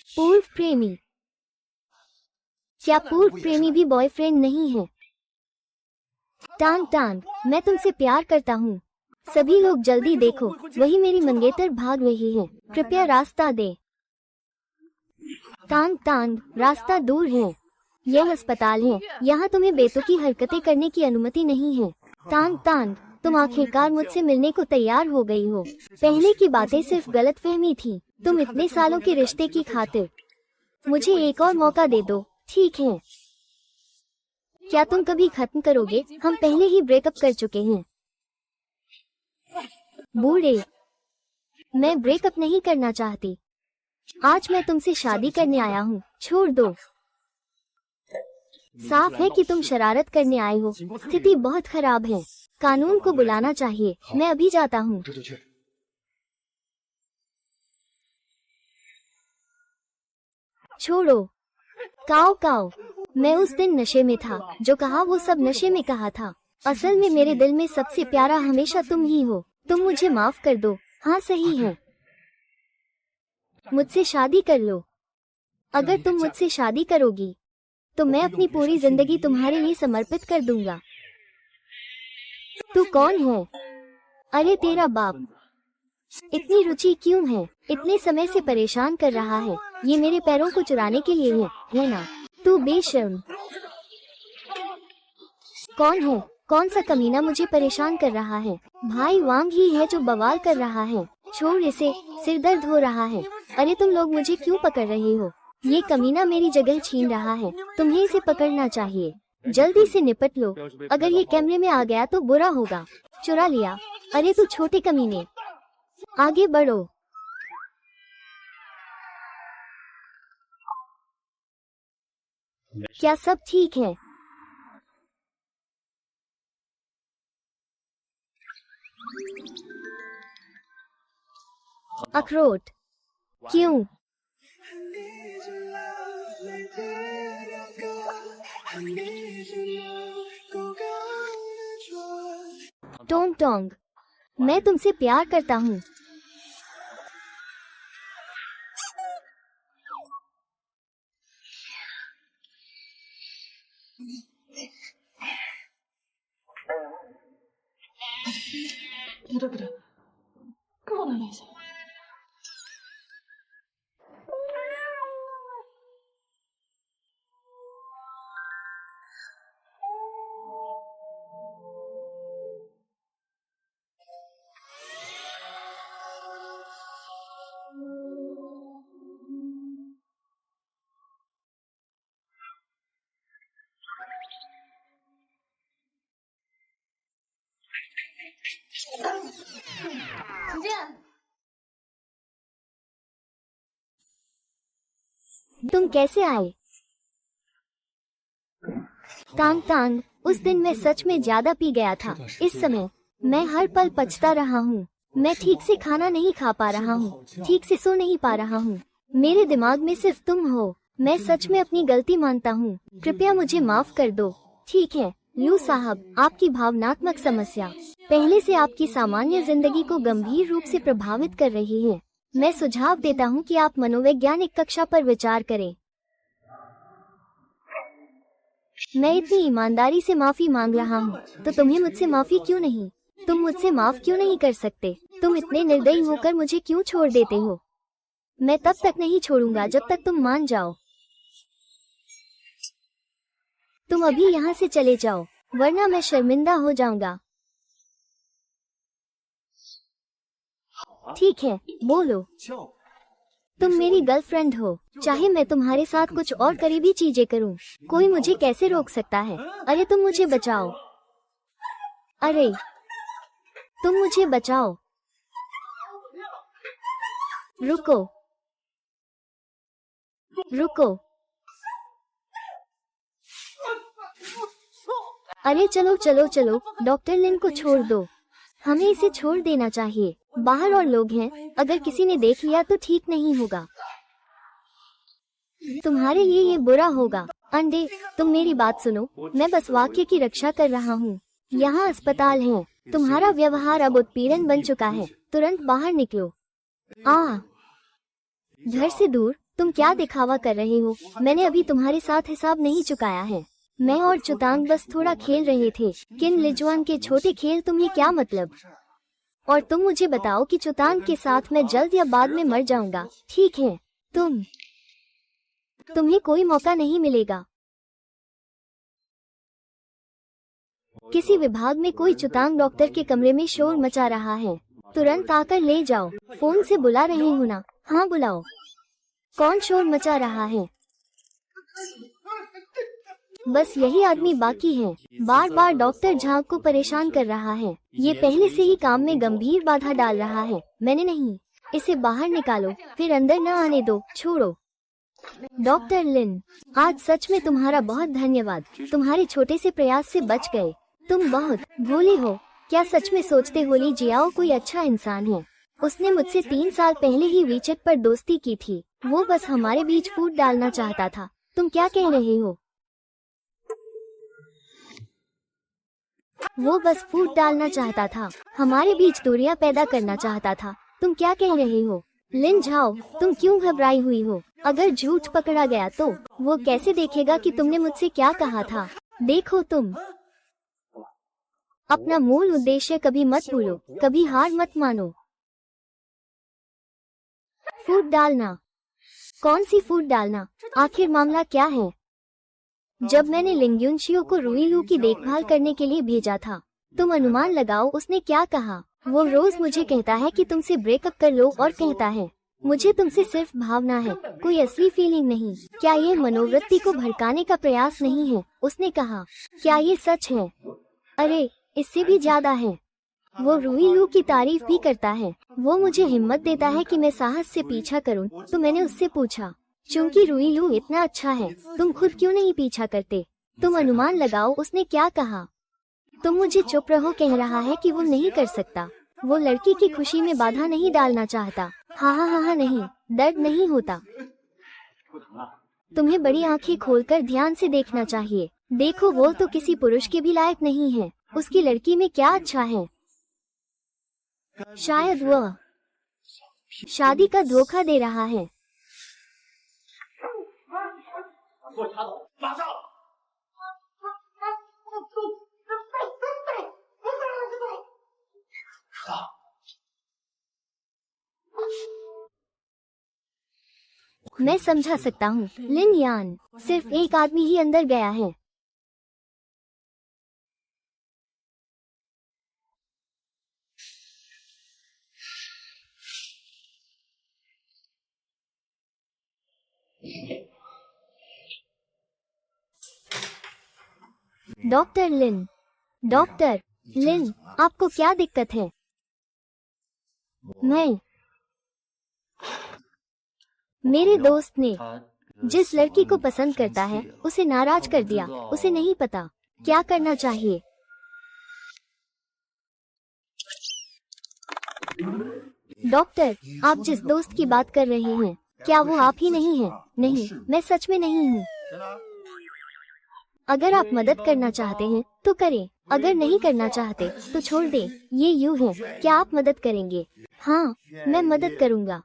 पूर्व प्रेमी? क्या पूर्व प्रेमी भी बॉयफ्रेंड नहीं है? टांग टांग, मैं तुमसे प्यार करता हूँ। सभी लोग जल्दी देखो, वही मेरी मंगेतर भाग रही है। कृपया रास्ता दे। टांग टांग, रास्ता दूर है। यह अस्पताल है। यहाँ तुम्हें बेतुकी हरकतें करने की अनुमति नहीं है। टांग टांग, तुम आखिरकार मुझसे मिलने को तैयार हो गई हो। पहले की बातें सिर्फ गलतफहमी थी। तुम इतने सालों के रिश्ते की खातिर मुझे एक और मौका दे दो, ठीक है? क्या तुम कभी खत्म करोगे? हम पहले ही ब्रेकअप कर चुके हैं। बूढ़े, मैं ब्रेकअप नहीं करना चाहती। आज मैं तुमसे शादी करने आया हूँ। छोड़ दो। साफ है कि तुम शरारत करने आए हो। स्थिति बहुत खराब है। कानून को बुलाना चाहिए। मैं अभी जाता हूँ। छोड़ो। काओ काओ, मैं उस दिन नशे में था। जो कहा वो सब नशे में कहा था। असल में मेरे दिल में सबसे प्यारा हमेशा तुम ही हो। तुम मुझे माफ कर दो। हाँ सही है। मुझसे शादी कर लो। अगर तुम मुझसे शादी करोगी तो मैं अपनी पूरी जिंदगी तुम्हारे लिए समर्पित कर दूंगा। तू कौन है? अरे तेरा बाप। इतनी रुचि क्यों है? इतने समय से परेशान कर रहा है। ये मेरे पैरों को चुराने के लिए है ना? तू बेशर्म। कौन है? कौन सा कमीना मुझे परेशान कर रहा है? भाई वांग ही है जो बवाल कर रहा है। छोड़ इसे, सिर दर्द हो रहा है। अरे तुम लोग मुझे क्यों पकड़ रहे हो? ये कमीना मेरी जगह छीन रहा है। तुम्हें इसे पकड़ना चाहिए। जल्दी से निपट लो, अगर ये कैमरे में आ गया तो बुरा होगा। चुरा लिया। अरे तू छोटे कमीने, आगे बढ़ो। क्या सब ठीक है? अखरोट क्यों? टोंग टोंग, मैं तुमसे प्यार करता हूँ। 그래. 그거는 해서. तुम कैसे आए? तांग तांग, उस दिन मैं सच में ज्यादा पी गया था। इस समय मैं हर पल पछता रहा हूँ। मैं ठीक से खाना नहीं खा पा रहा हूँ, ठीक से सो नहीं पा रहा हूँ। मेरे दिमाग में सिर्फ तुम हो। मैं सच में अपनी गलती मानता हूँ। कृपया मुझे माफ कर दो। ठीक है लू साहब, आपकी भावनात्मक समस्या पहले से आपकी सामान्य जिंदगी को गंभीर रूप से प्रभावित कर रही है। मैं सुझाव देता हूँ कि आप मनोवैज्ञानिक कक्षा पर विचार करें। मैं इतनी ईमानदारी से माफी मांग रहा हूँ, तो तुम्हें मुझसे माफी क्यों नहीं? तुम मुझसे माफ क्यों नहीं कर सकते? तुम इतने निर्दयी होकर मुझे क्यों छोड़ देते हो? मैं तब तक नहीं छोड़ूंगा जब तक तुम मान जाओ। तुम अभी यहाँ से चले जाओ, वरना मैं शर्मिंदा हो जाऊंगा। ठीक है, बोलो। तुम मेरी गर्लफ्रेंड हो, चाहे मैं तुम्हारे साथ कुछ और करीबी चीजें करूं, कोई मुझे कैसे रोक सकता है? अरे तुम मुझे बचाओ। अरे तुम मुझे बचाओ। रुको रुको। अरे चलो चलो चलो, डॉक्टर लिन को छोड़ दो। हमें इसे छोड़ देना चाहिए। बाहर और लोग हैं, अगर किसी ने देख लिया तो ठीक नहीं होगा। तुम्हारे लिए ये बुरा होगा। अंडे, तुम मेरी बात सुनो, मैं बस वाक्य की रक्षा कर रहा हूँ। यहाँ अस्पताल है। तुम्हारा व्यवहार अब उत्पीड़न बन चुका है। तुरंत बाहर निकलो। घर से दूर। तुम क्या दिखावा कर रहे हो? मैंने अभी तुम्हारे साथ हिसाब नहीं चुकाया है। मैं और चुतांग बस थोड़ा खेल रहे थे। किन लिजुआन के छोटे खेल तुम्हें क्या मतलब? और तुम मुझे बताओ कि चुतांग के साथ मैं जल्द या बाद में मर जाऊंगा। ठीक है, तुम्हें कोई मौका नहीं मिलेगा। किसी विभाग में कोई चुतांग डॉक्टर के कमरे में शोर मचा रहा है। तुरंत आकर ले जाओ। फोन से बुला रहे हो ना? हाँ बुलाओ। कौन शोर मचा रहा है? बस यही आदमी बाकी है। बार बार डॉक्टर झांग को परेशान कर रहा है। ये पहले से ही काम में गंभीर बाधा डाल रहा है। मैंने नहीं। इसे बाहर निकालो, फिर अंदर न आने दो। छोड़ो। डॉक्टर लिन, आज सच में तुम्हारा बहुत धन्यवाद। तुम्हारे छोटे से प्रयास से बच गए। तुम बहुत भोले हो। क्या सच में सोचते हो ली जियाओ कोई अच्छा इंसान है? उसने मुझसे 3 साल पहले ही वीचेट पर दोस्ती की थी। वो बस हमारे बीच फूट डालना चाहता था। तुम क्या कह रहे हो? वो बस फूट डालना चाहता था, हमारे बीच दूरियां पैदा करना चाहता था। तुम क्या कह रहे हो? लिन झाओ, तुम क्यों घबराई हुई हो? अगर झूठ पकड़ा गया तो वो कैसे देखेगा कि तुमने मुझसे क्या कहा था? देखो, तुम अपना मूल उद्देश्य कभी मत भूलो, कभी हार मत मानो। फूट डालना कौन सी फूड डालना? आखिर मामला क्या है? जब मैंने लिंग्युनशियो को रुईलू की देखभाल करने के लिए भेजा था, तुम अनुमान लगाओ उसने क्या कहा। वो रोज मुझे कहता है कि तुमसे ब्रेकअप कर लो और कहता है मुझे तुमसे सिर्फ भावना है, कोई असली फीलिंग नहीं। क्या ये मनोवृत्ति को भड़काने का प्रयास नहीं है? उसने कहा। क्या ये सच है? अरे इससे भी ज्यादा है। वो रुईलू की तारीफ भी करता है। वो मुझे हिम्मत देता है कि मैं साहस से पीछा करूं। तो मैंने उससे पूछा, चूंकि रुईलू इतना अच्छा है, तुम खुद क्यों नहीं पीछा करते? तुम अनुमान लगाओ उसने क्या कहा। तुम मुझे चुप रहो कह रहा है कि वो नहीं कर सकता। वो लड़की की खुशी में बाधा नहीं डालना चाहता। हाँ नहीं, दर्द नहीं होता। तुम्हें बड़ी आंखें खोलकर ध्यान से देखना चाहिए। देखो वो तो किसी पुरुष के भी लायक नहीं है। उसकी लड़की में क्या अच्छा है? शायद वह शादी का धोखा दे रहा है। मैं समझा सकता हूँ लिन यान, सिर्फ एक आदमी ही अंदर गया है। डॉक्टर लिन, डॉक्टर लिन, आपको क्या दिक्कत है? मेरे दोस्त ने जिस लड़की को पसंद करता है उसे नाराज कर दिया। उसे नहीं पता क्या करना चाहिए। डॉक्टर, आप जिस दोस्त की बात कर रहे हैं, क्या वो आप ही नहीं हैं? नहीं, मैं सच में नहीं हूँ। अगर आप मदद करना चाहते हैं तो करें, अगर नहीं करना चाहते तो छोड़ दें। ये यूं है। क्या आप मदद करेंगे? हाँ, मैं मदद करूँगा।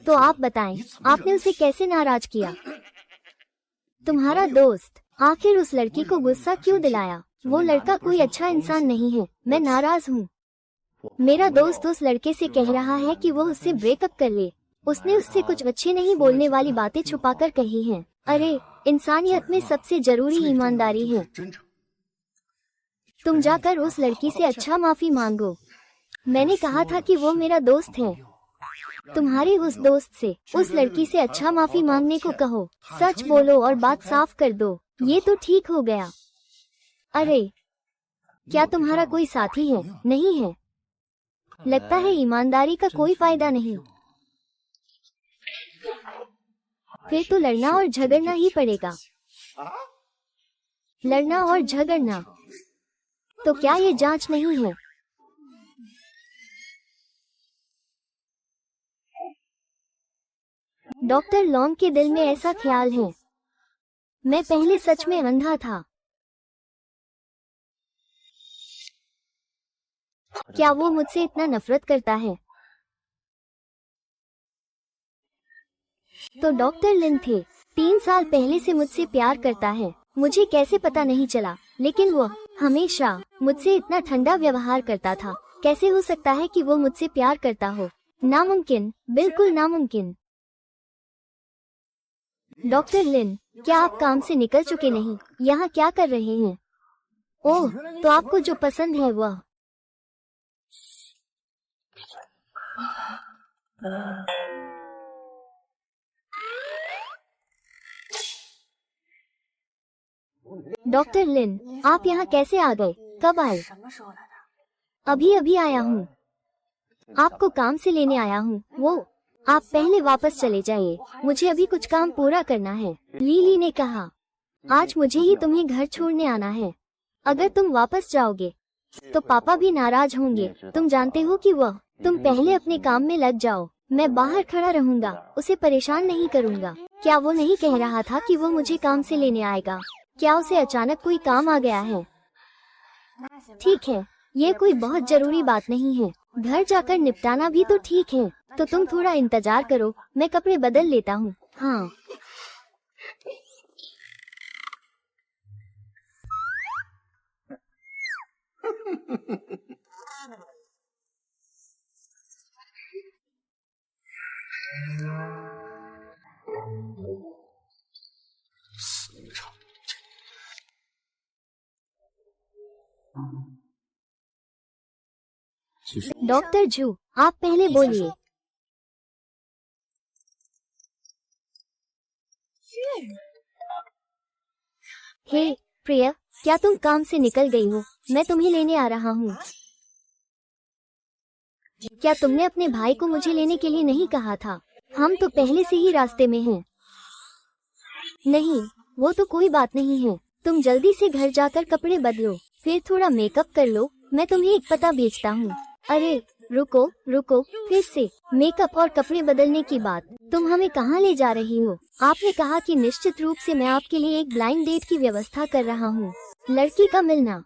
तो आप बताएं, आपने उसे कैसे नाराज किया? तुम्हारा दोस्त आखिर उस लड़की को गुस्सा क्यों दिलाया? वो लड़का कोई अच्छा इंसान नहीं है। मैं नाराज हूँ। मेरा दोस्त उस लड़के से कह रहा है कि वो उससे ब्रेकअप कर ले। उसने उससे कुछ अच्छे नहीं बोलने वाली बातें छुपाकर कही हैं। अरे, इंसानियत में सबसे जरूरी ईमानदारी है। तुम जाकर उस लड़की से अच्छा माफी मांगो। मैंने कहा था कि वो मेरा दोस्त है। तुम्हारे उस दोस्त से उस लड़की से अच्छा माफी मांगने को कहो। सच बोलो और बात साफ कर दो। ये तो ठीक हो गया। अरे, क्या तुम्हारा कोई साथी है? नहीं है। लगता है ईमानदारी का कोई फायदा नहीं। फिर तो लड़ना और झगड़ना ही पड़ेगा। लड़ना और झगड़ना। तो क्या ये जांच नहीं है? डॉक्टर लॉन्ग के दिल में ऐसा ख्याल है। मैं पहले सच में अंधा था। क्या वो मुझसे इतना नफरत करता है? तो डॉक्टर लिन थे। 3 साल पहले से मुझसे प्यार करता है। मुझे कैसे पता नहीं चला, लेकिन वो हमेशा मुझसे इतना ठंडा व्यवहार करता था। कैसे हो सकता है कि वो मुझसे प्यार करता हो? नामुमकिन, बिल्कुल नामुमकिन। डॉक्टर लिन, क्या आप काम से निकल चुके नहीं? यहाँ क्या कर रहे हैं? ओह, तो आपको जो पसंद है वह। डॉक्टर लिन, आप यहाँ कैसे आ गए? कब आए? अभी अभी आया हूँ। आपको काम से लेने आया हूँ। वो आप पहले वापस चले जाइए, मुझे अभी कुछ काम पूरा करना है। लीली ने कहा, आज मुझे ही तुम्हें घर छोड़ने आना है। अगर तुम वापस जाओगे तो पापा भी नाराज होंगे। तुम जानते हो कि वह तुम पहले अपने काम में लग जाओ। मैं बाहर खड़ा रहूंगा, उसे परेशान नहीं करूंगा। क्या वो नहीं कह रहा था कि वो मुझे काम से लेने आएगा? क्या उसे अचानक कोई काम आ गया है? ठीक है, ये कोई बहुत जरूरी बात नहीं है। घर जाकर निपटाना भी तो ठीक है। तो तुम थोड़ा इंतजार करो, मैं कपड़े बदल लेता हूँ। हाँ। डॉक्टर जू, आप पहले बोलिए। हे प्रिया, क्या तुम काम से निकल गई हो? मैं तुम्हें लेने आ रहा हूँ। क्या तुमने अपने भाई को मुझे लेने के लिए नहीं कहा था? हम तो पहले से ही रास्ते में हैं। नहीं, वो तो कोई बात नहीं है। तुम जल्दी से घर जाकर कपड़े बदलो, फिर थोड़ा मेकअप कर लो। मैं तुम्हें एक पता भेजता हूँ। अरे रुको रुको, फिर से मेकअप और कपड़े बदलने की बात। तुम हमें कहाँ ले जा रही हो? आपने कहा कि निश्चित रूप से मैं आपके लिए एक ब्लाइंड डेट की व्यवस्था कर रहा हूँ, लड़की का मिलना।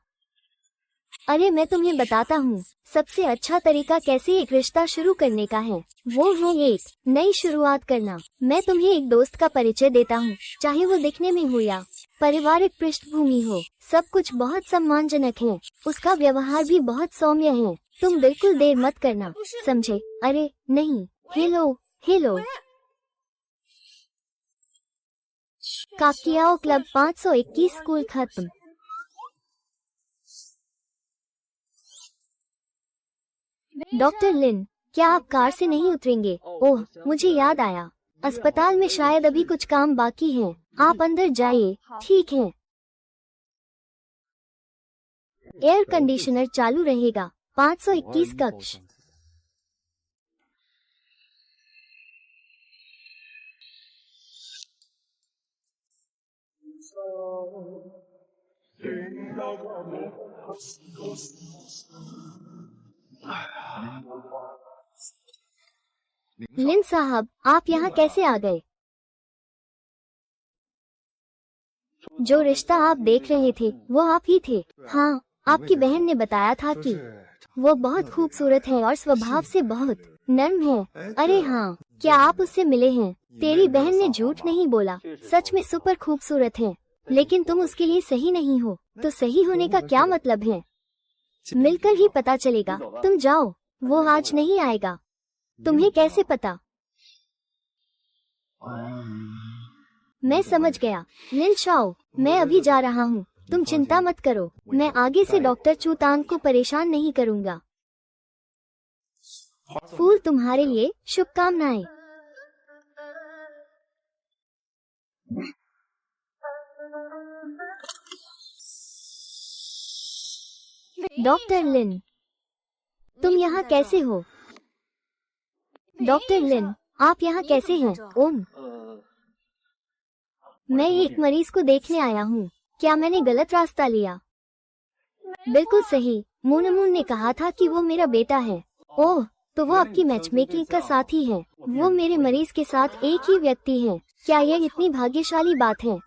अरे मैं तुम्हें बताता हूँ, सबसे अच्छा तरीका कैसे एक रिश्ता शुरू करने का है, वो है एक नई शुरुआत करना। मैं तुम्हें एक दोस्त का परिचय देता हूँ, चाहे वो दिखने में हो या पारिवारिक पृष्ठभूमि हो, सब कुछ बहुत सम्मानजनक है। उसका व्यवहार भी बहुत सौम्य है। तुम बिल्कुल देर मत करना, समझे? अरे नहीं, हेलो हेलो। काकियाओ क्लब 521 स्कूल खत्म। डॉक्टर लिन, क्या आप कार से नहीं उतरेंगे? ओह, मुझे याद आया, अस्पताल में शायद अभी कुछ काम बाकी है। आप अंदर जाइए, ठीक है? एयर कंडीशनर चालू रहेगा। 521 कक्ष। लिन साहब, आप यहाँ कैसे आ गए? जो रिश्ता आप देख रहे थे वो आप ही थे। हाँ, आपकी बहन ने बताया था कि वो बहुत खूबसूरत है और स्वभाव से बहुत नर्म है। अरे हाँ, क्या आप उससे मिले हैं? तेरी बहन ने झूठ नहीं बोला, सच में सुपर खूबसूरत है। लेकिन तुम उसके लिए सही नहीं हो, तो सही होने का क्या मतलब है? मिलकर ही पता चलेगा। तुम जाओ, वो आज नहीं आएगा। तुम्हें कैसे पता? मैं समझ गया। लिन शाओ, मैं अभी जा रहा हूँ, तुम चिंता मत करो। मैं आगे से डॉक्टर चूतांग को परेशान नहीं करूँगा। फूल तुम्हारे लिए, शुभकामनाएं। डॉक्टर लिन, तुम यहाँ कैसे हो? डॉक्टर लिन, आप यहाँ कैसे हैं? ओम, मैं एक मरीज को देखने आया हूँ। क्या मैंने गलत रास्ता लिया? बिल्कुल सही। मूनमून ने कहा था कि वो मेरा बेटा है। ओह, तो वो आपकी मैचमेकिंग का साथी है। वो मेरे मरीज के साथ एक ही व्यक्ति है। क्या यह इतनी भाग्यशाली बात है?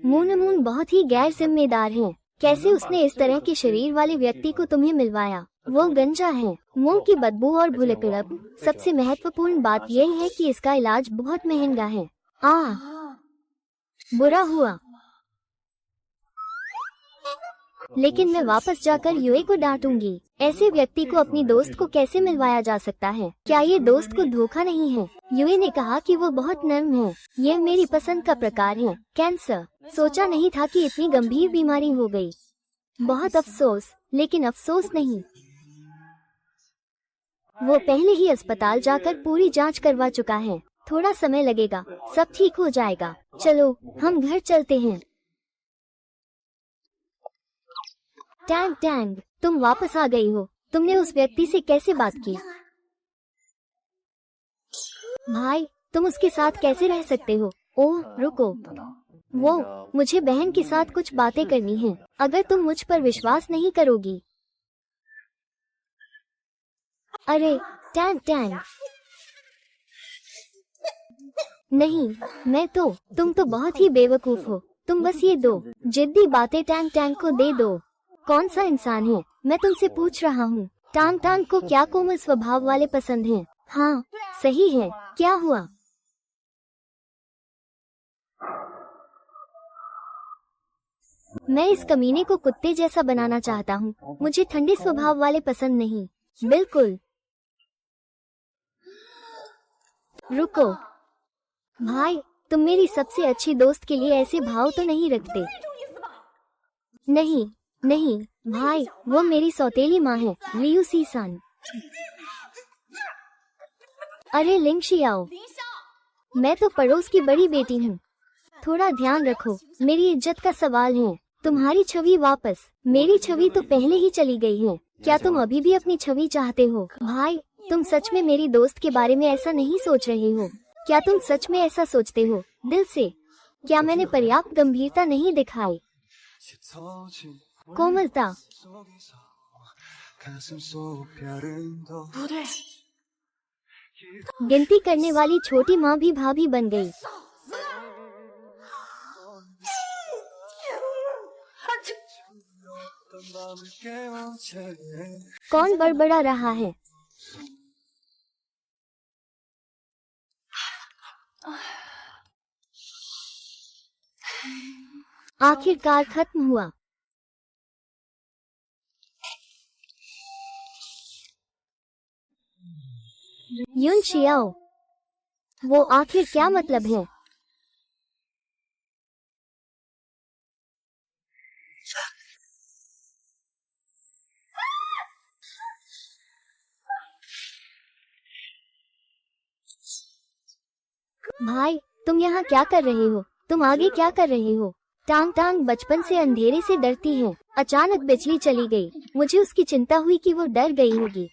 मूनमून बहुत ही गैर जिम्मेदार है। कैसे उसने इस तरह के शरीर वाले व्यक्ति को तुम्हें मिलवाया? वो गंजा है, मुंह की बदबू और भुलकड़प। सबसे महत्वपूर्ण बात यह है कि इसका इलाज बहुत महंगा है। बुरा हुआ, लेकिन मैं वापस जाकर युए को डांटूंगी। ऐसे व्यक्ति को अपनी दोस्त को कैसे मिलवाया जा सकता है? क्या ये दोस्त को धोखा नहीं है? युए ने कहा कि वो बहुत नर्म है। ये मेरी पसंद का प्रकार है। कैंसर। सोचा नहीं था कि इतनी गंभीर बीमारी हो गई। बहुत अफसोस, लेकिन अफसोस नहीं। वो पहले ही अस्पताल जाकर पूरी जांच करवा चुका है। थोड़ा समय लगेगा, सब ठीक हो जाएगा। चलो, हम घर चलते हैं। टैंग टैंग, तुम वापस आ गई हो। तुमने उस व्यक्ति से कैसे बात की? भाई, तुम उसके साथ कैसे रह सकते हो? ओह रुको, वो मुझे बहन के साथ कुछ बातें करनी है। अगर तुम मुझ पर विश्वास नहीं करोगी। अरे टैंग टैंग, नहीं, तुम तो बहुत ही बेवकूफ हो। तुम बस ये दो जिद्दी बातें टैंग टैंग को दे दो। कौन सा इंसान है? मैं तुमसे पूछ रहा हूँ। टांग टांग को क्या कोमल स्वभाव वाले पसंद हैं? हाँ, सही है। क्या हुआ? मैं इस कमीने को कुत्ते जैसा बनाना चाहता हूँ। मुझे ठंडे स्वभाव वाले पसंद नहीं। बिल्कुल। रुको भाई, तुम मेरी सबसे अच्छी दोस्त के लिए ऐसे भाव तो नहीं रखते। नहीं, नहीं भाई, वो मेरी सौतेली माँ है, लियू सीसान। अरे लिंग शियाओ, मैं तो पड़ोस की बड़ी बेटी हूँ, थोड़ा ध्यान रखो, मेरी इज्जत का सवाल है। तुम्हारी छवि वापस, मेरी छवि तो पहले ही चली गई है, क्या तुम अभी भी अपनी छवि चाहते हो? भाई, तुम सच में मेरी दोस्त के बारे में ऐसा नहीं सोच रहे हो? क्या तुम सच में ऐसा सोचते हो दिल से? क्या मैंने पर्याप्त गंभीरता नहीं दिखाई? कोमलता, 不对， गिनती करने वाली छोटी माँ भी भाभी बन गई। कौन बड़बड़ा रहा है? आखिरकार खत्म हुआ। युन शियाओ, वो आखिर क्या मतलब है? भाई, तुम यहाँ क्या कर रहे हो? तुम आगे क्या कर रहे हो? टांग टांग बचपन से अंधेरे से डरती है। अचानक बिजली चली गई, मुझे उसकी चिंता हुई कि वो डर गई होगी।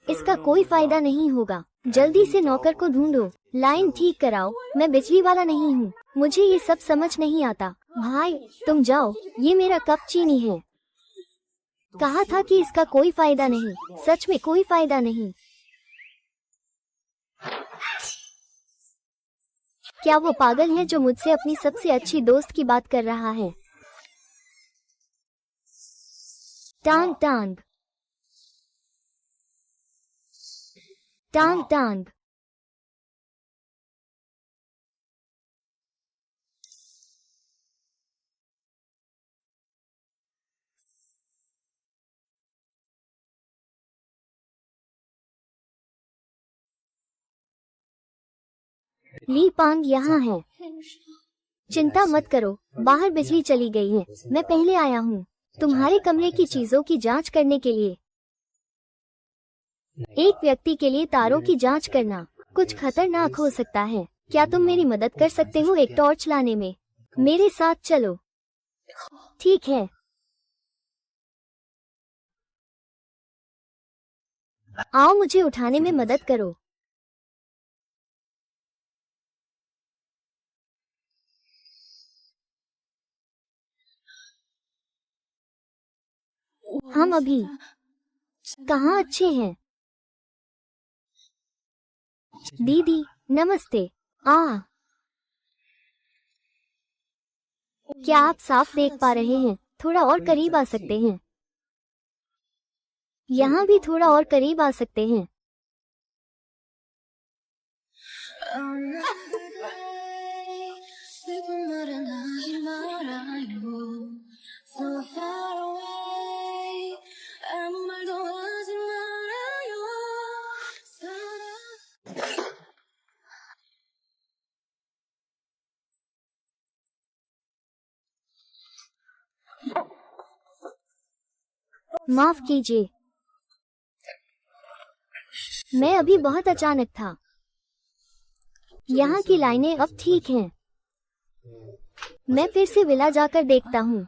इसका कोई फायदा नहीं होगा, जल्दी से नौकर को ढूंढो, लाइन ठीक कराओ। मैं बिजली वाला नहीं हूँ, मुझे ये सब समझ नहीं आता। भाई, तुम जाओ, ये मेरा कप चीनी है। कहा था कि इसका कोई फायदा नहीं, सच में कोई फायदा नहीं। क्या वो पागल है जो मुझसे अपनी सबसे अच्छी दोस्त की बात कर रहा है? टांग टांग टांग टांग, ली पांग यहाँ है। चिंता मत करो, बाहर बिजली चली गई है, मैं पहले आया हूँ तुम्हारे कमरे की चीजों की जांच करने के लिए। एक व्यक्ति के लिए तारों की जांच करना कुछ खतरनाक हो सकता है। क्या तुम मेरी मदद कर सकते हो एक टॉर्च लाने में? मेरे साथ चलो। ठीक है, आओ मुझे उठाने में मदद करो। हम अभी कहाँ अच्छे हैं? दीदी नमस्ते। क्या आप साफ देख पा रहे हैं? थोड़ा और करीब आ सकते हैं? यहाँ भी थोड़ा और करीब आ सकते हैं? माफ कीजिए, मैं अभी बहुत अचानक था। यहाँ की लाइनें अब ठीक हैं। मैं फिर से विला जाकर देखता हूँ।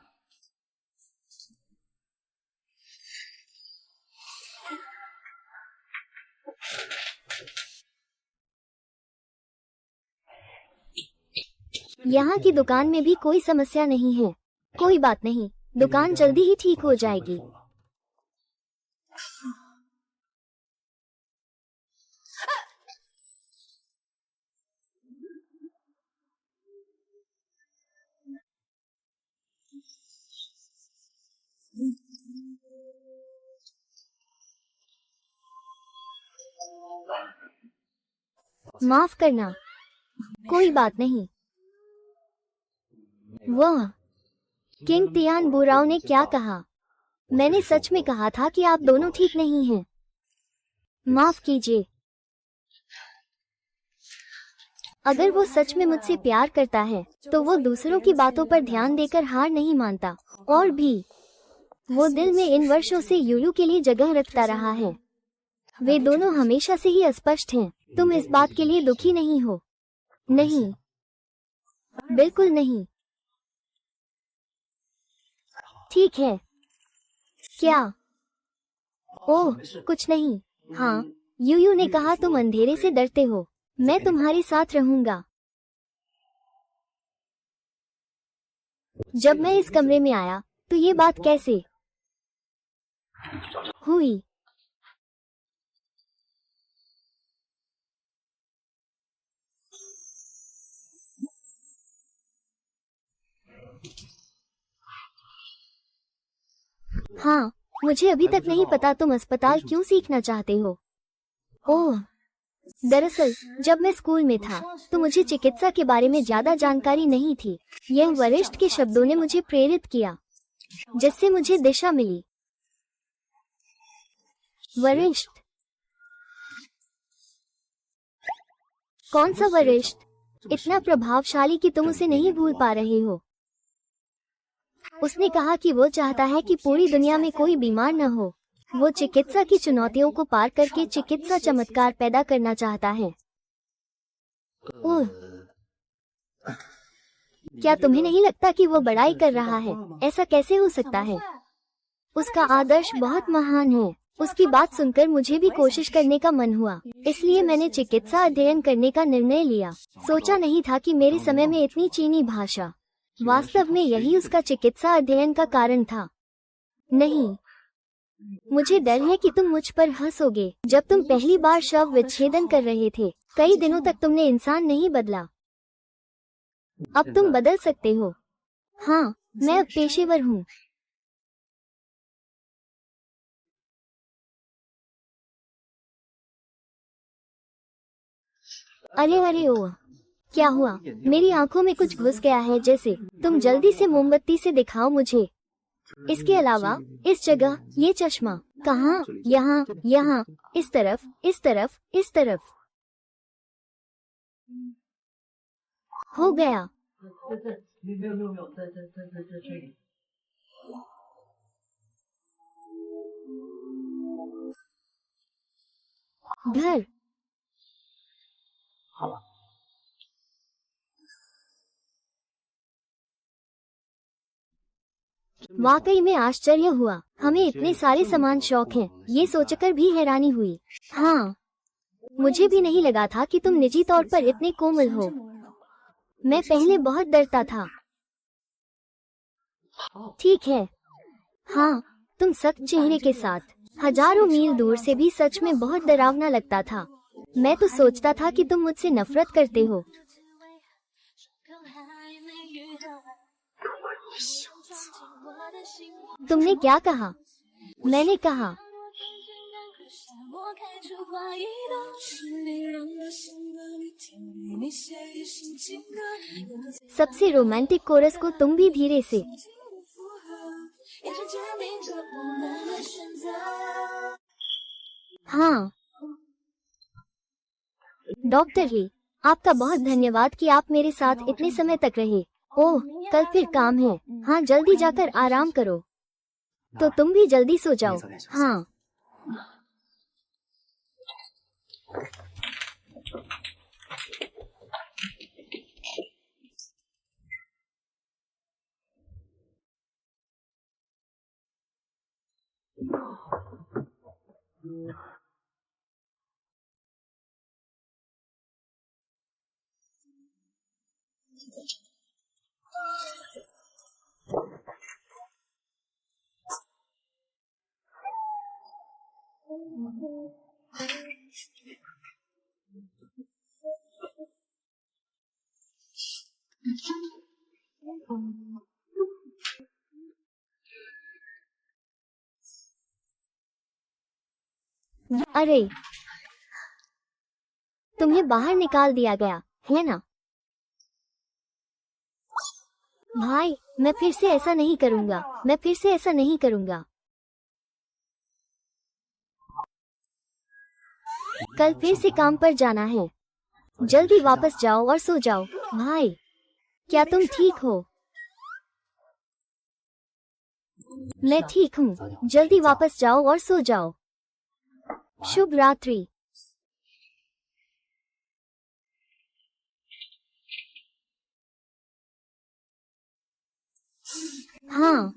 यहाँ की दुकान में भी कोई समस्या नहीं है। कोई बात नहीं, दुकान जल्दी ही ठीक हो जाएगी। माफ करना, कोई बात नहीं। वह किंग तियान बुराओ ने क्या कहा? मैंने सच में कहा था कि आप दोनों ठीक नहीं हैं। माफ कीजिए। अगर वो सच में मुझसे प्यार करता है तो वो दूसरों की बातों पर ध्यान देकर हार नहीं मानता। और भी वो दिल में इन वर्षों से यूयू के लिए जगह रखता रहा है। वे दोनों हमेशा से ही अस्पष्ट हैं। तुम इस बात के लिए दुखी नहीं हो? नहीं, बिल्कुल नहीं। ठीक है। क्या? ओह, कुछ नहीं। हाँ, यूयू ने कहा तुम अंधेरे से डरते हो। मैं तुम्हारे साथ रहूंगा। जब मैं इस कमरे में आया तो ये बात कैसे हुई? हाँ, मुझे अभी तक नहीं पता तुम अस्पताल क्यों सीखना चाहते हो। ओह, दरअसल जब मैं स्कूल में था तो मुझे चिकित्सा के बारे में ज्यादा जानकारी नहीं थी। यह वरिष्ठ के शब्दों ने मुझे प्रेरित किया, जिससे मुझे दिशा मिली। वरिष्ठ? कौन सा वरिष्ठ? इतना प्रभावशाली कि तुम उसे नहीं भूल पा रहे हो। उसने कहा कि वो चाहता है कि पूरी दुनिया में कोई बीमार न हो। वो चिकित्सा की चुनौतियों को पार करके चिकित्सा चमत्कार पैदा करना चाहता है। ओह, क्या तुम्हें नहीं लगता कि वो बड़ाई कर रहा है? ऐसा कैसे हो सकता है? उसका आदर्श बहुत महान है। उसकी बात सुनकर मुझे भी कोशिश करने का मन हुआ, इसलिए मैंने चिकित्सा अध्ययन करने का निर्णय लिया। सोचा नहीं था कि मेरे समय में इतनी चीनी भाषा। वास्तव में यही उसका चिकित्सा अध्ययन का कारण था। नहीं, मुझे डर है कि तुम मुझ पर हंसोगे। जब तुम पहली बार शव विच्छेदन कर रहे थे, कई दिनों तक तुमने इंसान नहीं बदला। अब तुम बदल सकते हो। हाँ, मैं अब पेशेवर हूँ। अरे अरे ओह, क्या हुआ? मेरी आंखों में कुछ घुस गया है जैसे। तुम जल्दी से मोमबत्ती से दिखाओ मुझे। इसके अलावा इस जगह, ये चश्मा कहाँ? यहाँ, यहाँ, इस तरफ, इस तरफ, इस तरफ। हो गया। घर। वाकई में आश्चर्य हुआ। हमें इतने सारे समान शौक हैं, ये सोचकर भी हैरानी हुई। हाँ, मुझे भी नहीं लगा था कि तुम निजी तौर पर इतने कोमल हो। मैं पहले बहुत डरता था। ठीक है। हाँ, तुम सख्त चेहरे के साथ हजारों मील दूर से भी सच में बहुत डरावना लगता था। मैं तो सोचता था कि तुम मुझसे नफरत करते हो। तुमने क्या कहा? मैंने कहा सबसे रोमांटिक कोरस को तुम भी धीरे से। हाँ, डॉक्टर ली, आपका बहुत धन्यवाद कि आप मेरे साथ इतने समय तक रहे। ओह, कल फिर काम है। हाँ, जल्दी जाकर आराम करो। तो तुम भी जल्दी सो जाओ। हाँ। अरे, तुम्हें बाहर निकाल दिया गया है ना? भाई, मैं फिर से ऐसा नहीं करूँगा। मैं फिर से ऐसा नहीं करूँगा। कल फिर से काम पर जाना है। जल्दी वापस जाओ और सो जाओ। भाई, क्या तुम ठीक हो? मैं ठीक हूँ। जल्दी वापस जाओ और सो जाओ। शुभ रात्रि। हाँ,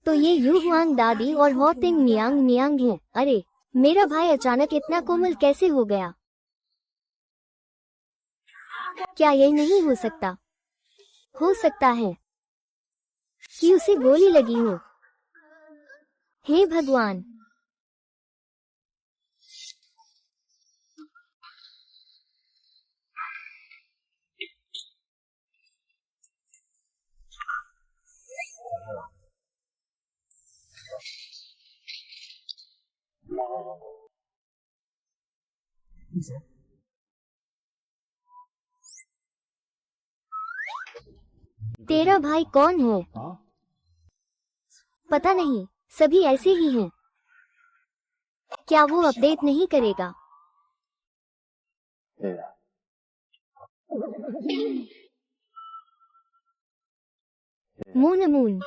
तो ये यू हुआंग दादी और हो तिंग मियांग मियांग हैं। अरे, मेरा भाई अचानक इतना कोमल कैसे हो गया? क्या ये नहीं हो सकता? हो सकता है कि उसे गोली लगी हो। हे भगवान! तेरा भाई कौन है? पता नहीं, सभी ऐसे ही हैं। क्या वो अपडेट नहीं करेगा? मून मून,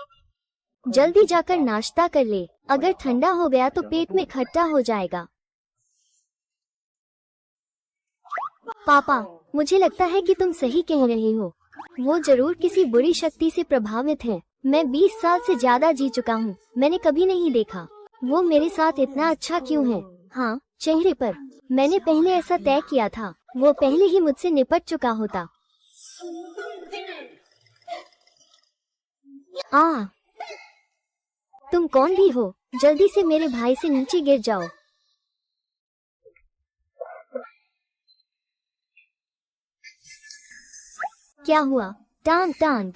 जल्दी जाकर नाश्ता कर ले। अगर ठंडा हो गया तो पेट में खट्टा हो जाएगा। पापा, मुझे लगता है कि तुम सही कह रहे हो। वो जरूर किसी बुरी शक्ति से प्रभावित है। मैं 20 साल से ज्यादा जी चुका हूँ। मैंने कभी नहीं देखा वो मेरे साथ इतना अच्छा क्यों है। हाँ, चेहरे पर। मैंने पहले ऐसा तय किया था। वो पहले ही मुझसे निपट चुका होता। तुम कौन भी हो, जल्दी से मेरे भाई से नीचे गिर जाओ। क्या हुआ? टांग टांग,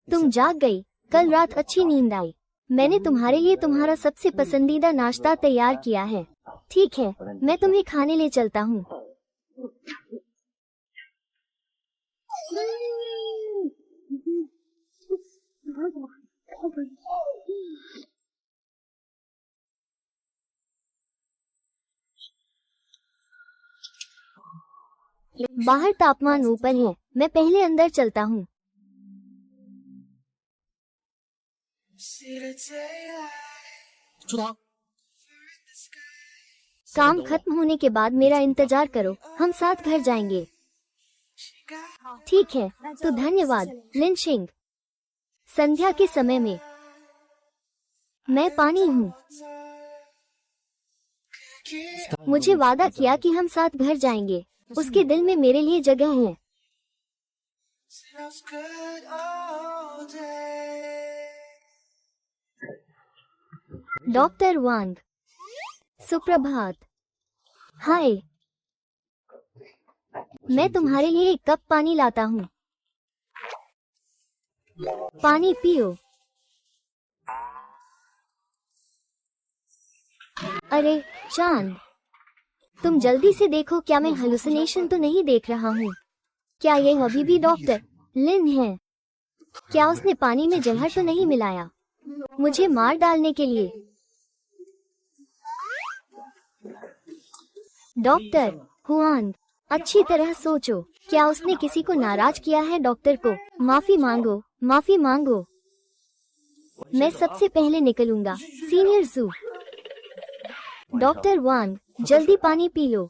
तुम जाग गई। कल रात अच्छी नींद आई। मैंने तुम्हारे लिए तुम्हारा सबसे पसंदीदा नाश्ता तैयार किया है। ठीक है, मैं तुम्हें खाने ले चलता हूँ। बाहर तापमान ऊपर है। मैं पहले अंदर चलता हूँ। काम खत्म होने के बाद मेरा इंतजार करो। हम साथ घर जाएंगे। ठीक है, तो धन्यवाद लिन शिंग। संध्या के समय में मैं पानी हूँ। मुझे वादा किया कि हम साथ घर जाएंगे। उसके दिल में मेरे लिए जगह है। डॉक्टर वांग, सुप्रभात। हाय, मैं तुम्हारे लिए एक कप पानी लाता हूँ। पानी पियो। अरे चांद, तुम जल्दी से देखो, क्या मैं हेलुसिनेशन तो नहीं देख रहा हूँ? क्या ये अभी भी डॉक्टर लिन है? क्या उसने पानी में जहर तो नहीं मिलाया मुझे मार डालने के लिए? डॉक्टर हुआंग, अच्छी तरह सोचो। क्या उसने किसी को नाराज किया है? डॉक्टर को माफी मांगो, माफी मांगो। मैं सबसे पहले निकलूंगा। सीनियर जू। डॉक्टर वांग, जल्दी पानी पी लो।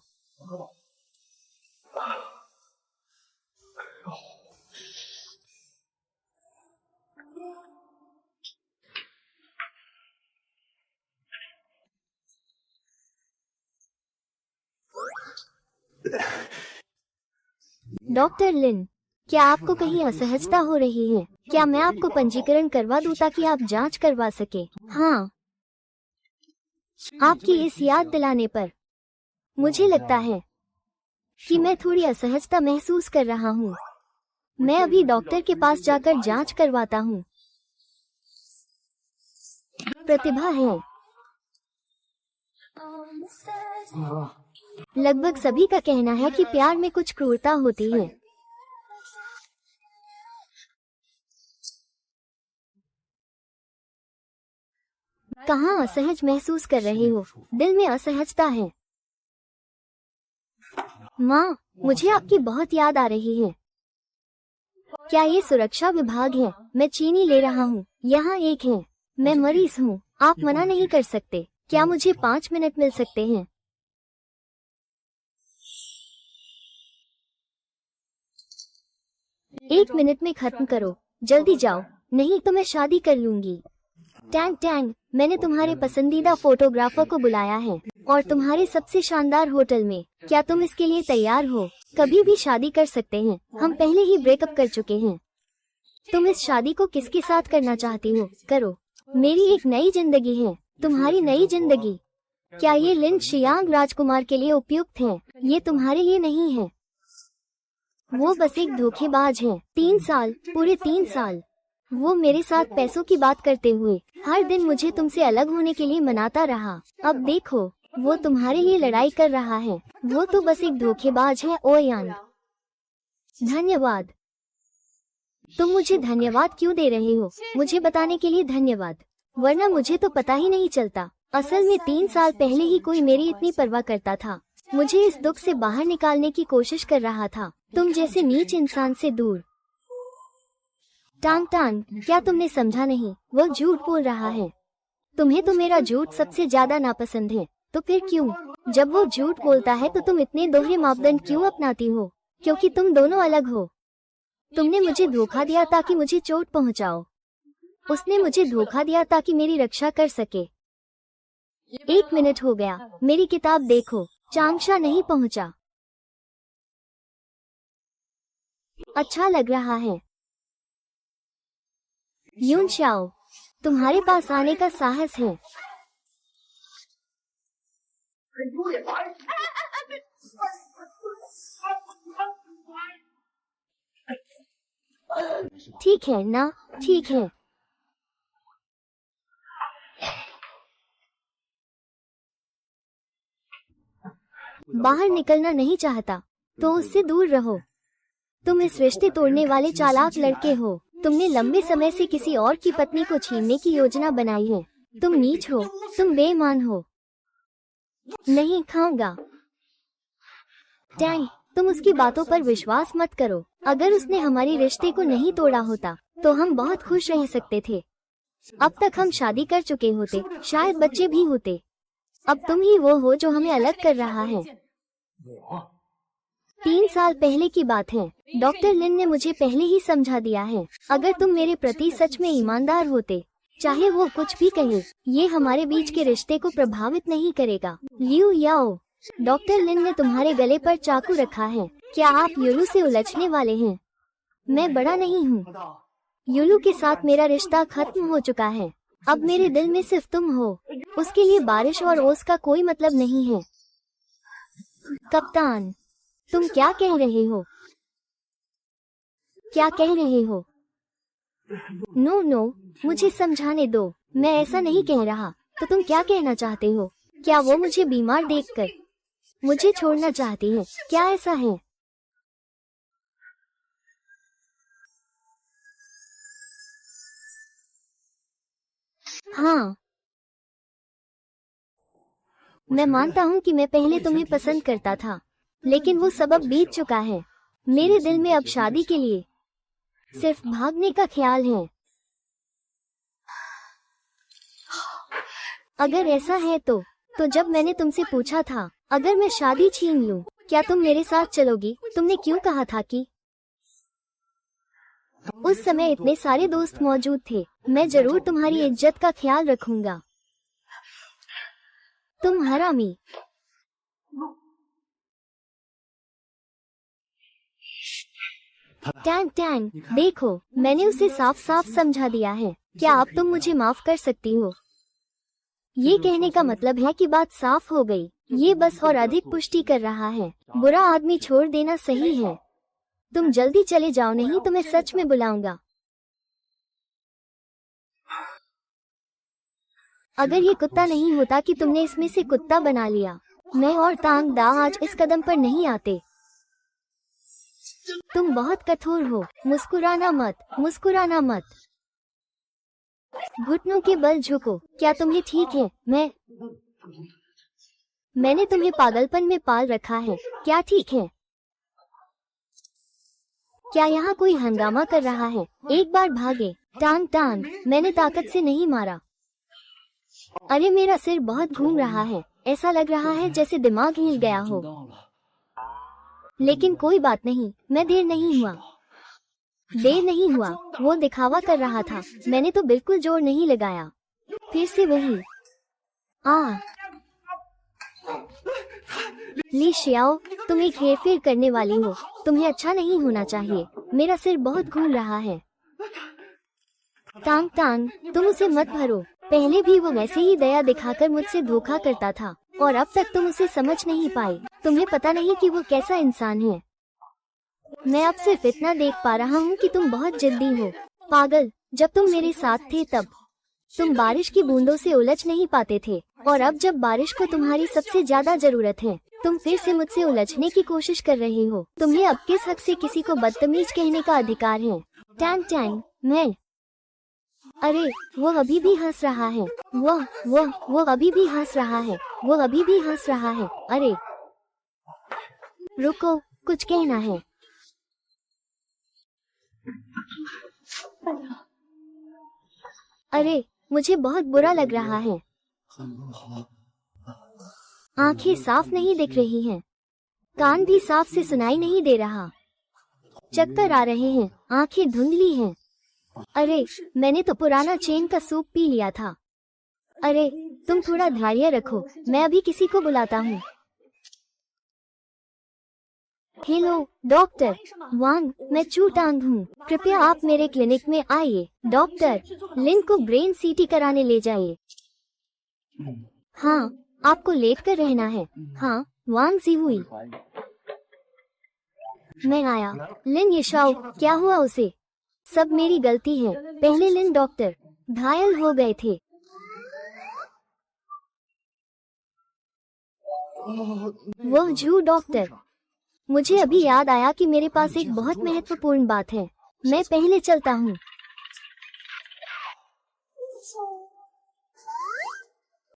डॉक्टर लिन, क्या आपको कहीं असहजता हो रही है? क्या मैं आपको पंजीकरण करवा दूं ताकि आप जांच करवा सके? हाँ, आपकी इस याद दिलाने पर मुझे लगता है कि मैं थोड़ी असहजता महसूस कर रहा हूँ। मैं अभी डॉक्टर के पास जाकर जांच करवाता हूँ। प्रतिभा है। लगभग सभी का कहना है कि प्यार में कुछ क्रूरता होती है। कहाँ असहज महसूस कर रहे हो? दिल में असहजता है। माँ, मुझे आपकी बहुत याद आ रही है। क्या ये सुरक्षा विभाग है? मैं चीनी ले रहा हूँ। यहाँ एक है। मैं मरीज हूँ, आप मना नहीं कर सकते। क्या मुझे 5 मिनट मिल सकते हैं? एक मिनट में खत्म करो, जल्दी जाओ, नहीं तो मैं शादी कर लूंगी। टैंग टैंग, मैंने तुम्हारे पसंदीदा फोटोग्राफर को बुलाया है और तुम्हारे सबसे शानदार होटल में। क्या तुम इसके लिए तैयार हो? कभी भी शादी कर सकते हैं, हम पहले ही ब्रेकअप कर चुके हैं। तुम इस शादी को किसके साथ करना चाहती हो? करो। मेरी एक नई जिंदगी है। तुम्हारी नई जिंदगी? क्या ये लिन शियांग राजकुमार के लिए उपयुक्त है? ये तुम्हारे लिए नहीं है। वो बस एक धोखेबाज है। 3 साल, पूरे 3 साल वो मेरे साथ पैसों की बात करते हुए हर दिन मुझे तुमसे अलग होने के लिए मनाता रहा। अब देखो, वो तुम्हारे लिए लड़ाई कर रहा है। वो तो बस एक धोखेबाज है। ओयान, धन्यवाद। तुम मुझे धन्यवाद क्यों दे रहे हो? मुझे बताने के लिए धन्यवाद, वरना मुझे तो पता ही नहीं चलता। असल में 3 साल पहले ही कोई मेरी इतनी परवाह करता था, मुझे इस दुख से बाहर निकालने की कोशिश कर रहा था, तुम जैसे नीच इंसान से दूर। टांग टांग, क्या तुमने समझा नहीं? वो झूठ बोल रहा है। तुम्हें तो मेरा झूठ सबसे ज्यादा नापसंद है, तो फिर क्यों? जब वो झूठ बोलता है तो तुम इतने दोहरे मापदंड क्यों अपनाती हो? क्योंकि तुम दोनों अलग हो। तुमने मुझे धोखा दिया ताकि मुझे चोट पहुंचाओ। उसने मुझे धोखा दिया ताकि मेरी रक्षा कर सके। 1 मिनट हो गया, मेरी किताब देखो। चांगशा नहीं पहुंचा। अच्छा लग रहा है। यून शाओ, तुम्हारे पास आने का साहस है। ठीक है ना? ठीक है। बाहर निकलना नहीं चाहता तो उससे दूर रहो। तुम इस रिश्ते तोड़ने वाले चालाक लड़के हो। तुमने लंबे समय से किसी और की पत्नी को छीनने की योजना बनाई है। तुम नीच हो, तुम बेईमान हो। नहीं खाऊंगा। टैंग, तुम उसकी बातों पर विश्वास मत करो। अगर उसने हमारी रिश्ते को नहीं तोड़ा होता तो हम बहुत खुश रह सकते थे। अब तक हम शादी कर चुके होते, शायद बच्चे भी होते। अब तुम ही वो हो जो हमें अलग कर रहा है। 3 साल पहले की बात है। डॉक्टर लिन ने मुझे पहले ही समझा दिया है। अगर तुम मेरे प्रति सच में ईमानदार होते, चाहे वो कुछ भी कहे, ये हमारे बीच के रिश्ते को प्रभावित नहीं करेगा। लियू याओ, डॉक्टर लिन ने तुम्हारे गले पर चाकू रखा है। क्या आप युलू से उलझने वाले हैं? मैं बड़ा नहीं हूँ। युलू के साथ मेरा रिश्ता खत्म हो चुका है। अब मेरे दिल में सिर्फ तुम हो। उसके लिए बारिश और ओस का कोई मतलब नहीं है। कप्तान, तुम क्या कह रहे हो? क्या कह रहे हो? नो नो, मुझे समझाने दो। मैं ऐसा नहीं कह रहा। तो तुम क्या कहना चाहते हो? क्या वो मुझे बीमार देखकर मुझे छोड़ना चाहती है? क्या ऐसा है? हाँ, मैं मानता हूँ कि मैं पहले तुम्हें पसंद करता था, लेकिन वो सब अब बीत चुका है। मेरे दिल में अब शादी के लिए सिर्फ भागने का ख्याल है। अगर ऐसा है तो जब मैंने तुमसे पूछा था अगर मैं शादी छीन लूं, क्या तुम मेरे साथ चलोगी? तुमने क्यों कहा था कि उस समय इतने सारे दोस्त मौजूद थे। मैं जरूर तुम्हारी इज्जत का ख्याल रखूंगा। तुम हरामी। टैंग टैंग, देखो, मैंने उसे साफ साफ समझा दिया है। क्या अब तुम मुझे माफ कर सकती हो? ये कहने का मतलब है कि बात साफ हो गई। ये बस और अधिक पुष्टि कर रहा है। बुरा आदमी छोड़ देना सही है। तुम जल्दी चले जाओ, नहीं तो मैं सच में बुलाऊंगा। अगर ये कुत्ता नहीं होता कि तुमने इसमें से कुत्ता बना लिया, मैं और तांग दा आज इस कदम पर नहीं आते। तुम बहुत कठोर हो। मुस्कुराना मत, मुस्कुराना मत। घुटनों के बल झुको। क्या तुम्हें ठीक है? मैंने तुम्हें पागलपन में पाल रखा है, क्या ठीक है? क्या यहाँ कोई हंगामा कर रहा है? एक बार भागे। टांग टांग, मैंने ताकत से नहीं मारा। अरे मेरा सिर बहुत घूम रहा है, ऐसा लग रहा है जैसे दिमाग हिल गया हो। लेकिन कोई बात नहीं, मैं देर नहीं हुआ। वो दिखावा कर रहा था, मैंने तो बिल्कुल जोर नहीं लगाया। फिर से वही। ली शियाओ, तुम एक हेरफेर करने वाली हो, तुम्हें अच्छा नहीं होना चाहिए। मेरा सिर बहुत घूम रहा है। टांग टांग, तुम उसे मत भरो। पहले भी वो वैसे ही दया दिखाकर मुझसे धोखा करता था और अब तक तुम उसे समझ नहीं पाई। तुम्हें पता नहीं कि वो कैसा इंसान है। मैं अब सिर्फ इतना देख पा रहा हूँ कि तुम बहुत जिद्दी हो। पागल, जब तुम मेरे साथ थे तब तुम बारिश की बूंदों से उलझ नहीं पाते थे, और अब जब बारिश को तुम्हारी सबसे ज्यादा जरूरत है, तुम फिर से मुझसे उलझने की कोशिश कर रहे हो। तुम्हें अब किस हक से किसी को बदतमीज कहने का अधिकार है? टैंग टैंग, मैं। अरे, वो अभी भी हंस रहा है। वो अभी भी हंस रहा है। अरे रुको, कुछ कहना है। अरे, मुझे बहुत बुरा लग रहा है। आंखें साफ नहीं दिख रही हैं, कान भी साफ से सुनाई नहीं दे रहा, चक्कर आ रहे हैं, आंखें धुंधली हैं। अरे, मैंने तो पुराना चेन का सूप पी लिया था। अरे, तुम थोड़ा धैर्य रखो, मैं अभी किसी को बुलाता हूँ। हेलो डॉक्टर वांग, मैं चू टांग हूँ। कृपया आप मेरे क्लिनिक में आइए। डॉक्टर, लिन को ब्रेन सीटी कराने ले जाइए। हाँ, आपको लेट कर रहना है। हाँ, वांग जी हुई। मैं आया। लिन यशाओ, क्या हुआ उसे? सब मेरी गलती है। पहले लिन डॉक्टर घायल हो गए थे। वो झू डॉक्टर, मुझे अभी याद आया कि मेरे पास एक बहुत महत्वपूर्ण बात है। मैं पहले चलता हूँ।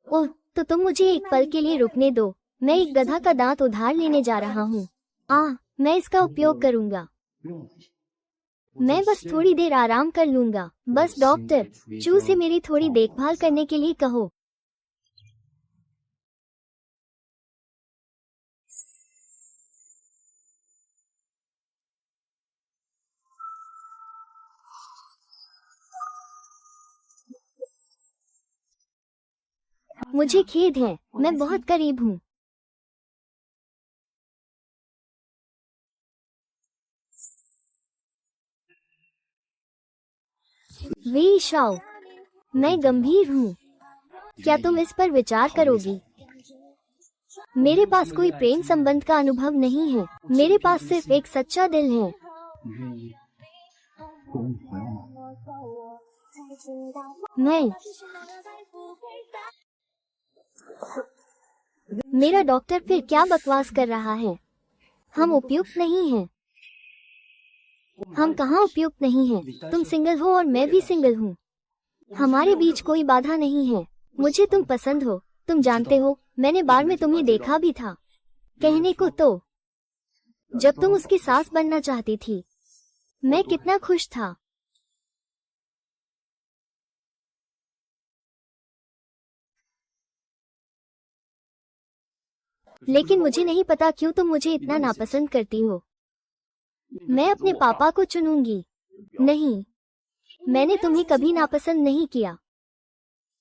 ओह, तो तुम मुझे एक पल के लिए रुकने दो। मैं एक गधा का दांत उधार लेने जा रहा हूँ। मैं इसका उपयोग करूँगा। मैं बस थोड़ी देर आराम कर लूँगा। बस डॉक्टर, चू से मेरी थोड़ी देखभाल करने के लिए कहो। मुझे खेद है, मैं बहुत करीब हूँ। वे शाओ, मैं गंभीर हूँ। क्या तुम इस पर विचार करोगी? मेरे पास कोई प्रेम संबंध का अनुभव नहीं है। मेरे पास सिर्फ एक सच्चा दिल है। मैं। मेरा डॉक्टर फिर क्या बकवास कर रहा है? हम उपयुक्त नहीं हैं। हम कहाँ उपयुक्त नहीं हैं? तुम सिंगल हो और मैं भी सिंगल हूँ। हमारे बीच कोई बाधा नहीं है। मुझे तुम पसंद हो, तुम जानते हो। मैंने बार में तुम्हें देखा भी था। कहने को तो जब तुम उसकी सास बनना चाहती थी, मैं कितना खुश था। लेकिन मुझे नहीं पता क्यों तुम मुझे इतना नापसंद करती हो। मैं अपने पापा को चुनूंगी। नहीं, मैंने तुम्हें कभी नापसंद नहीं किया।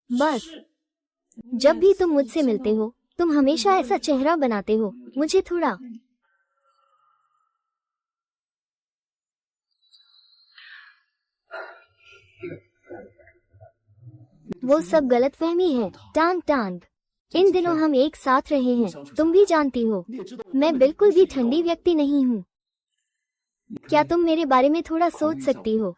बस जब भी तुम मुझसे मिलते हो, तुम हमेशा ऐसा चेहरा बनाते हो, मुझे थोड़ा। वो सब गलतफहमी है। टांग टांग, इन दिनों हम एक साथ रहे हैं, तुम भी जानती हो। मैं बिल्कुल भी ठंडी व्यक्ति नहीं हूँ। क्या तुम मेरे बारे में थोड़ा सोच सकती हो?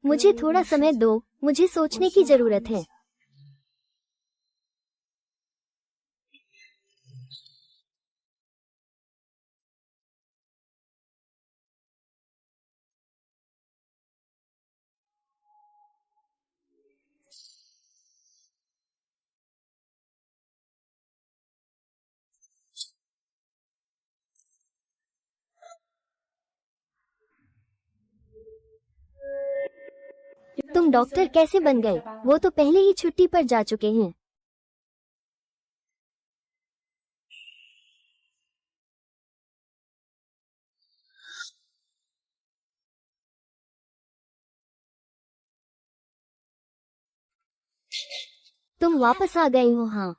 मुझे थोड़ा समय दो, मुझे सोचने की जरूरत है। डॉक्टर कैसे बन गए? वो तो पहले ही छुट्टी पर जा चुके हैं। तुम वापस आ गए हो? हाँ।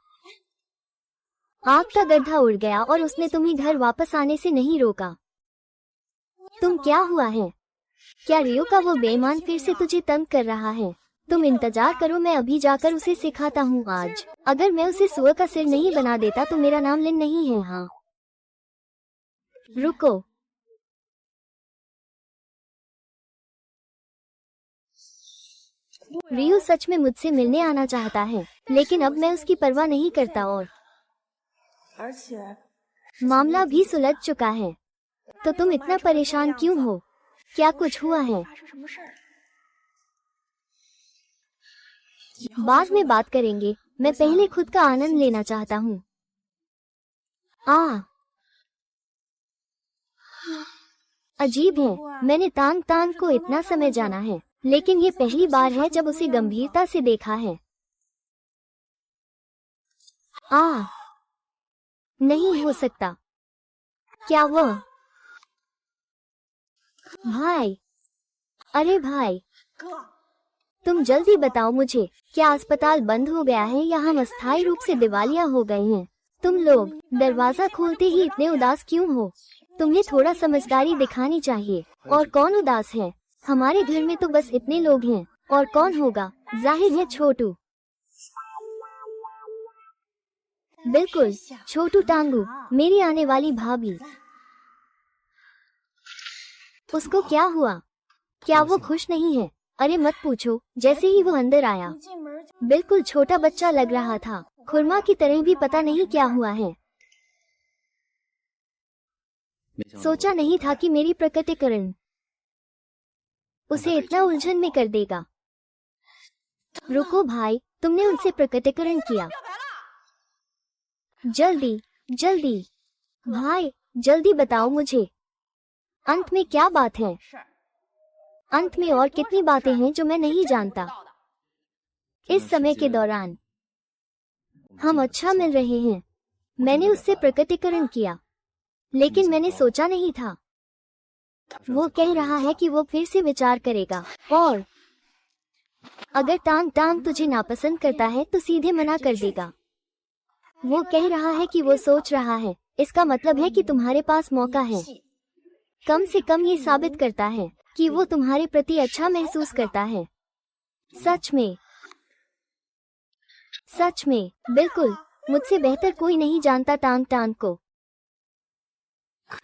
आग का गड्ढा उड़ गया और उसने तुम्हें घर वापस आने से नहीं रोका। तुम क्या हुआ है? क्या रियो का वो बेईमान फिर से तुझे तंग कर रहा है? तुम इंतजार करो, मैं अभी जाकर उसे सिखाता हूँ आज। अगर मैं उसे सुअर का सिर नहीं बना देता तो मेरा नाम लिन नहीं है। हाँ रुको। रियो सच में मुझसे मिलने आना चाहता है, लेकिन अब मैं उसकी परवाह नहीं करता और मामला भी सुलझ चुका है। तो तुम इतना परेशान क्यों हो? क्या कुछ हुआ है? बाद में बात करेंगे, मैं पहले खुद का आनंद लेना चाहता हूँ। अजीब है, मैंने तांग तांग को इतना समय जाना है, लेकिन ये पहली बार है जब उसे गंभीरता से देखा है। नहीं हो सकता। क्या वो? भाई, अरे भाई, तुम जल्दी बताओ मुझे, क्या अस्पताल बंद हो गया है या हम अस्थायी रूप से दिवालिया हो गए हैं? तुम लोग दरवाजा खोलते ही इतने उदास क्यों हो? तुम्हें थोड़ा समझदारी दिखानी चाहिए। और कौन उदास है? हमारे घर में तो बस इतने लोग हैं, और कौन होगा? जाहिर है छोटू। बिल्कुल, छोटू टांगू, मेरी आने वाली भाभी। उसको क्या हुआ? क्या वो खुश नहीं है? अरे मत पूछो, जैसे ही वो अंदर आया बिल्कुल छोटा बच्चा लग रहा था, खुरमा की तरह भी। पता नहीं क्या हुआ है। सोचा नहीं था कि मेरी प्रकटीकरण उसे इतना उलझन में कर देगा। रुको भाई, तुमने उनसे प्रकटीकरण किया? जल्दी जल्दी भाई, जल्दी बताओ मुझे, अंत में क्या बात है? अंत में और कितनी बातें हैं जो मैं नहीं जानता। इस समय के दौरान हम अच्छा मिल रहे हैं। मैंने उससे प्रकटीकरण किया, लेकिन मैंने सोचा नहीं था वो कह रहा है कि वो फिर से विचार करेगा, और अगर टांग टांग तुझे नापसंद करता है तो सीधे मना कर देगा। वो कह रहा है कि वो सोच रहा है, इसका मतलब है कि तुम्हारे पास मौका है। कम से कम ये साबित करता है कि वो तुम्हारे प्रति अच्छा महसूस करता है। सच में, सच में, बिल्कुल, मुझसे बेहतर कोई नहीं जानता टांग टांग को।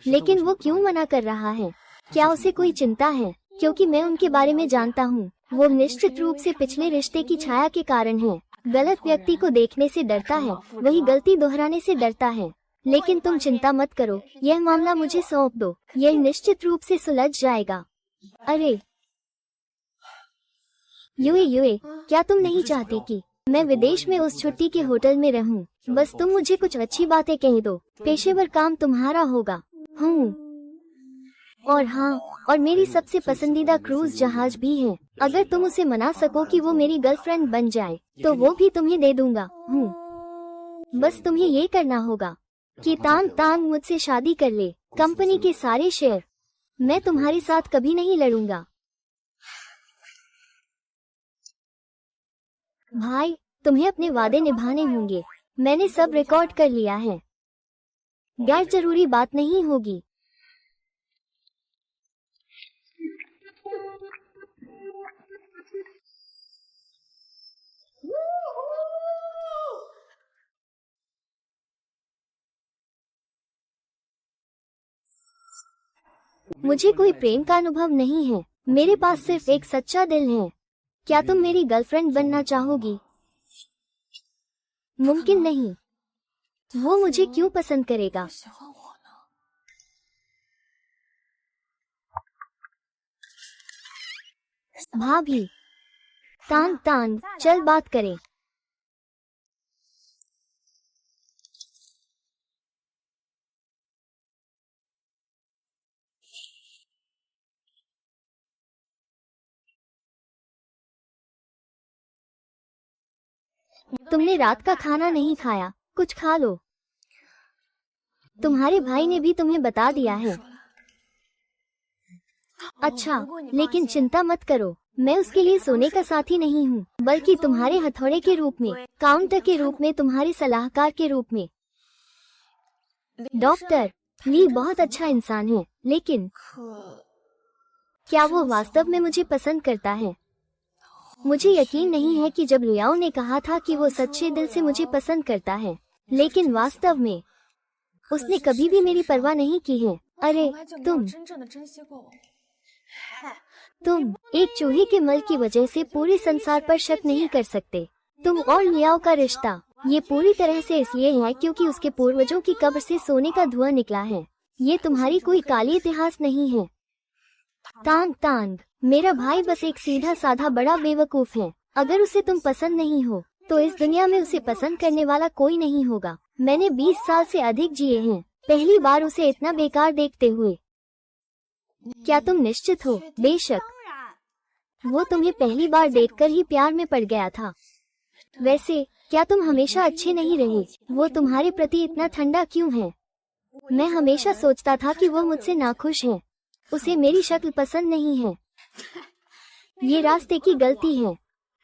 लेकिन वो क्यों मना कर रहा है? क्या उसे कोई चिंता है? क्योंकि मैं उनके बारे में जानता हूँ, वो निश्चित रूप से पिछले रिश्ते की छाया के कारण है। गलत व्यक्ति को देखने से डरता है, वही गलती दोहराने से डरता है। लेकिन तुम चिंता मत करो, यह मामला मुझे सौंप दो, यह निश्चित रूप से सुलझ जाएगा। अरे युए युए, क्या तुम नहीं चाहती कि मैं विदेश में उस छुट्टी के होटल में रहूं? बस तुम मुझे कुछ अच्छी बातें कह दो, पेशेवर काम तुम्हारा होगा। और हाँ, और मेरी सबसे पसंदीदा क्रूज जहाज भी है। अगर तुम उसे मना सको कि वो मेरी गर्लफ्रेंड बन जाए, तो वो भी तुम्हें दे दूंगा। बस तुम्हें ये करना होगा कि तांग तांग मुझसे शादी कर ले। कंपनी के सारे शेयर, मैं तुम्हारे साथ कभी नहीं लड़ूंगा। भाई, तुम्हें अपने वादे निभाने होंगे। मैंने सब रिकॉर्ड कर लिया है, गैर जरूरी बात नहीं होगी। मुझे कोई प्रेम का अनुभव नहीं है, मेरे पास सिर्फ एक सच्चा दिल है। क्या तुम मेरी गर्लफ्रेंड बनना चाहोगी? मुमकिन नहीं। वो मुझे क्यों पसंद करेगा? भाभी, तान तान, चल बात करें। तुमने रात का खाना नहीं खाया, कुछ खा लो। तुम्हारे भाई ने भी तुम्हें बता दिया है। अच्छा, लेकिन चिंता मत करो, मैं उसके लिए सोने का साथी नहीं हूँ, बल्कि तुम्हारे हथौड़े के रूप में, काउंटर के रूप में, तुम्हारे सलाहकार के रूप में। डॉक्टर ली बहुत अच्छा इंसान है, लेकिन क्या वो वास्तव में मुझे पसंद करता है? मुझे यकीन नहीं है कि जब लियाओ ने कहा था कि वो सच्चे दिल से मुझे पसंद करता है, लेकिन वास्तव में उसने कभी भी मेरी परवाह नहीं की है। अरे तुम एक चूहे के मल की वजह से पूरे संसार पर शक नहीं कर सकते। तुम और लियाओ का रिश्ता ये पूरी तरह से इसलिए है क्योंकि उसके पूर्वजों की कब्र से सोने का धुआं निकला है। ये तुम्हारी कोई काली इतिहास नहीं है। तांग तांग, मेरा भाई बस एक सीधा साधा बड़ा बेवकूफ है। अगर उसे तुम पसंद नहीं हो तो इस दुनिया में उसे पसंद करने वाला कोई नहीं होगा। मैंने 20 साल से अधिक जिए हैं, पहली बार उसे इतना बेकार देखते हुए। क्या तुम निश्चित हो? बेशक, वो तुम्हें पहली बार देखकर ही प्यार में पड़ गया था। वैसे क्या तुम हमेशा अच्छे नहीं रहे? वो तुम्हारे प्रति इतना ठंडा क्यों है? मैं हमेशा सोचता था कि वो मुझसे नाखुश है। उसे मेरी शक्ल पसंद नहीं है। ये रास्ते की गलती है।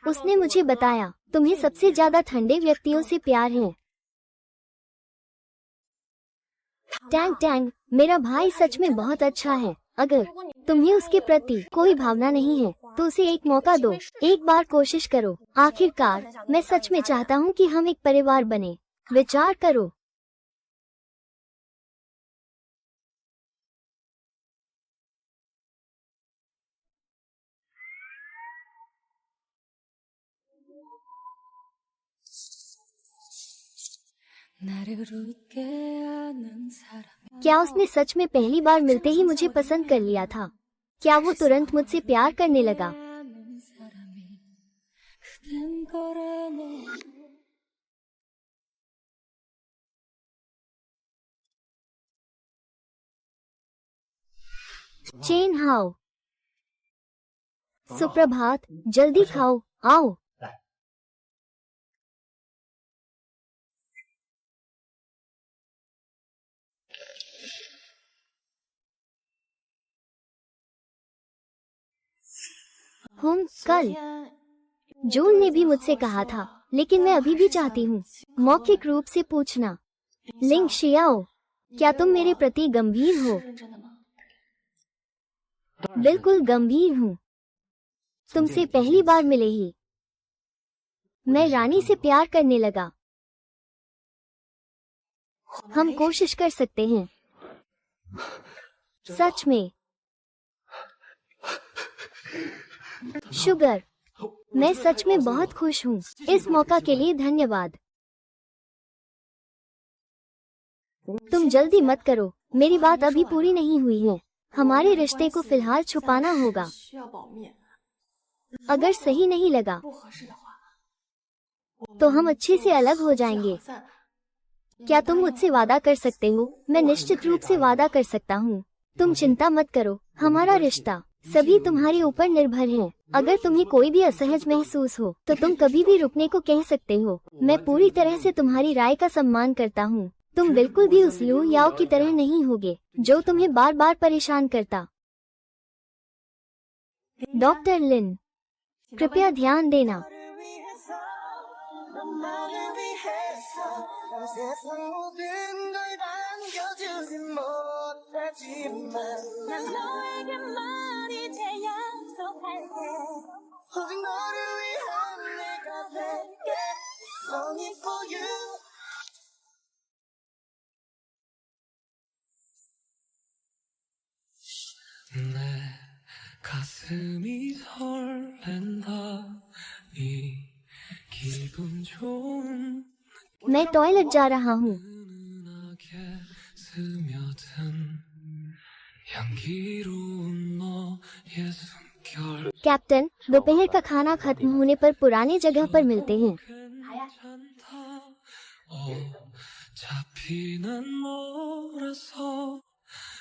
उसने मुझे बताया तुम्हें सबसे ज्यादा ठंडे व्यक्तियों से प्यार है। टैंग टैंग, मेरा भाई सच में बहुत अच्छा है। अगर तुम्हें उसके प्रति कोई भावना नहीं है तो उसे एक मौका दो, एक बार कोशिश करो। आखिरकार मैं सच में चाहता हूँ कि हम एक परिवार बने। विचार करो। क्या उसने सच में पहली बार मिलते ही मुझे पसंद कर लिया था? क्या वो तुरंत मुझसे प्यार करने लगा? चेन हाओ, सुप्रभात, जल्दी खाओ, आओ। कल जून ने भी मुझसे कहा था, लेकिन मैं अभी भी चाहती हूँ मौखिक रूप से पूछना। लिंग शियाओ, क्या तुम मेरे प्रति गंभीर हो? बिल्कुल गंभीर हूँ। तुमसे पहली बार मिले ही मैं रानी से प्यार करने लगा। हम कोशिश कर सकते हैं। सच में। शुगर, मैं सच में बहुत खुश हूँ। इस मौका के लिए धन्यवाद। तुम जल्दी मत करो, मेरी बात अभी पूरी नहीं हुई है। हमारे रिश्ते को फिलहाल छुपाना होगा। अगर सही नहीं लगा तो हम अच्छे से अलग हो जाएंगे। क्या तुम मुझसे वादा कर सकते हो? मैं निश्चित रूप से वादा कर सकता हूँ। तुम चिंता मत करो, हमारा रिश्ता सभी तुम्हारे ऊपर निर्भर है। अगर तुम्हें कोई भी असहज महसूस हो तो तुम कभी भी रुकने को कह सकते हो। मैं पूरी तरह से तुम्हारी राय का सम्मान करता हूँ। तुम बिल्कुल भी उस लू याओ की तरह नहीं होगे जो तुम्हें बार बार परेशान करता। डॉक्टर लिन, कृपया ध्यान देना। 세상 모든 걸 남겨주진 못하지만 난 너에게만 이제 약속할게 오직 너를 위한 내가 될게 Only for you 내 가슴이 설렌다 이 기분 좋은 मैं टॉयलेट जा रहा हूँ। कैप्टन, दोपहर का खाना खत्म होने पर पुराने जगह पर मिलते हैं।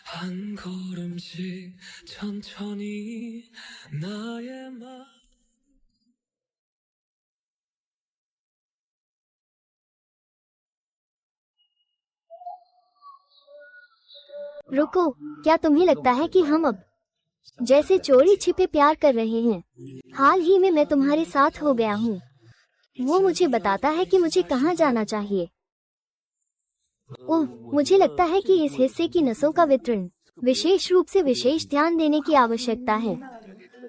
한 걸음씩 천천히 나의 맘 रुको, क्या तुम्हें लगता है कि हम अब जैसे चोरी छिपे प्यार कर रहे हैं? हाल ही में मैं तुम्हारे साथ हो गया हूँ। वो मुझे बताता है कि मुझे कहाँ जाना चाहिए। ओह, मुझे लगता है कि इस हिस्से की नसों का वितरण विशेष रूप से विशेष ध्यान देने की आवश्यकता है।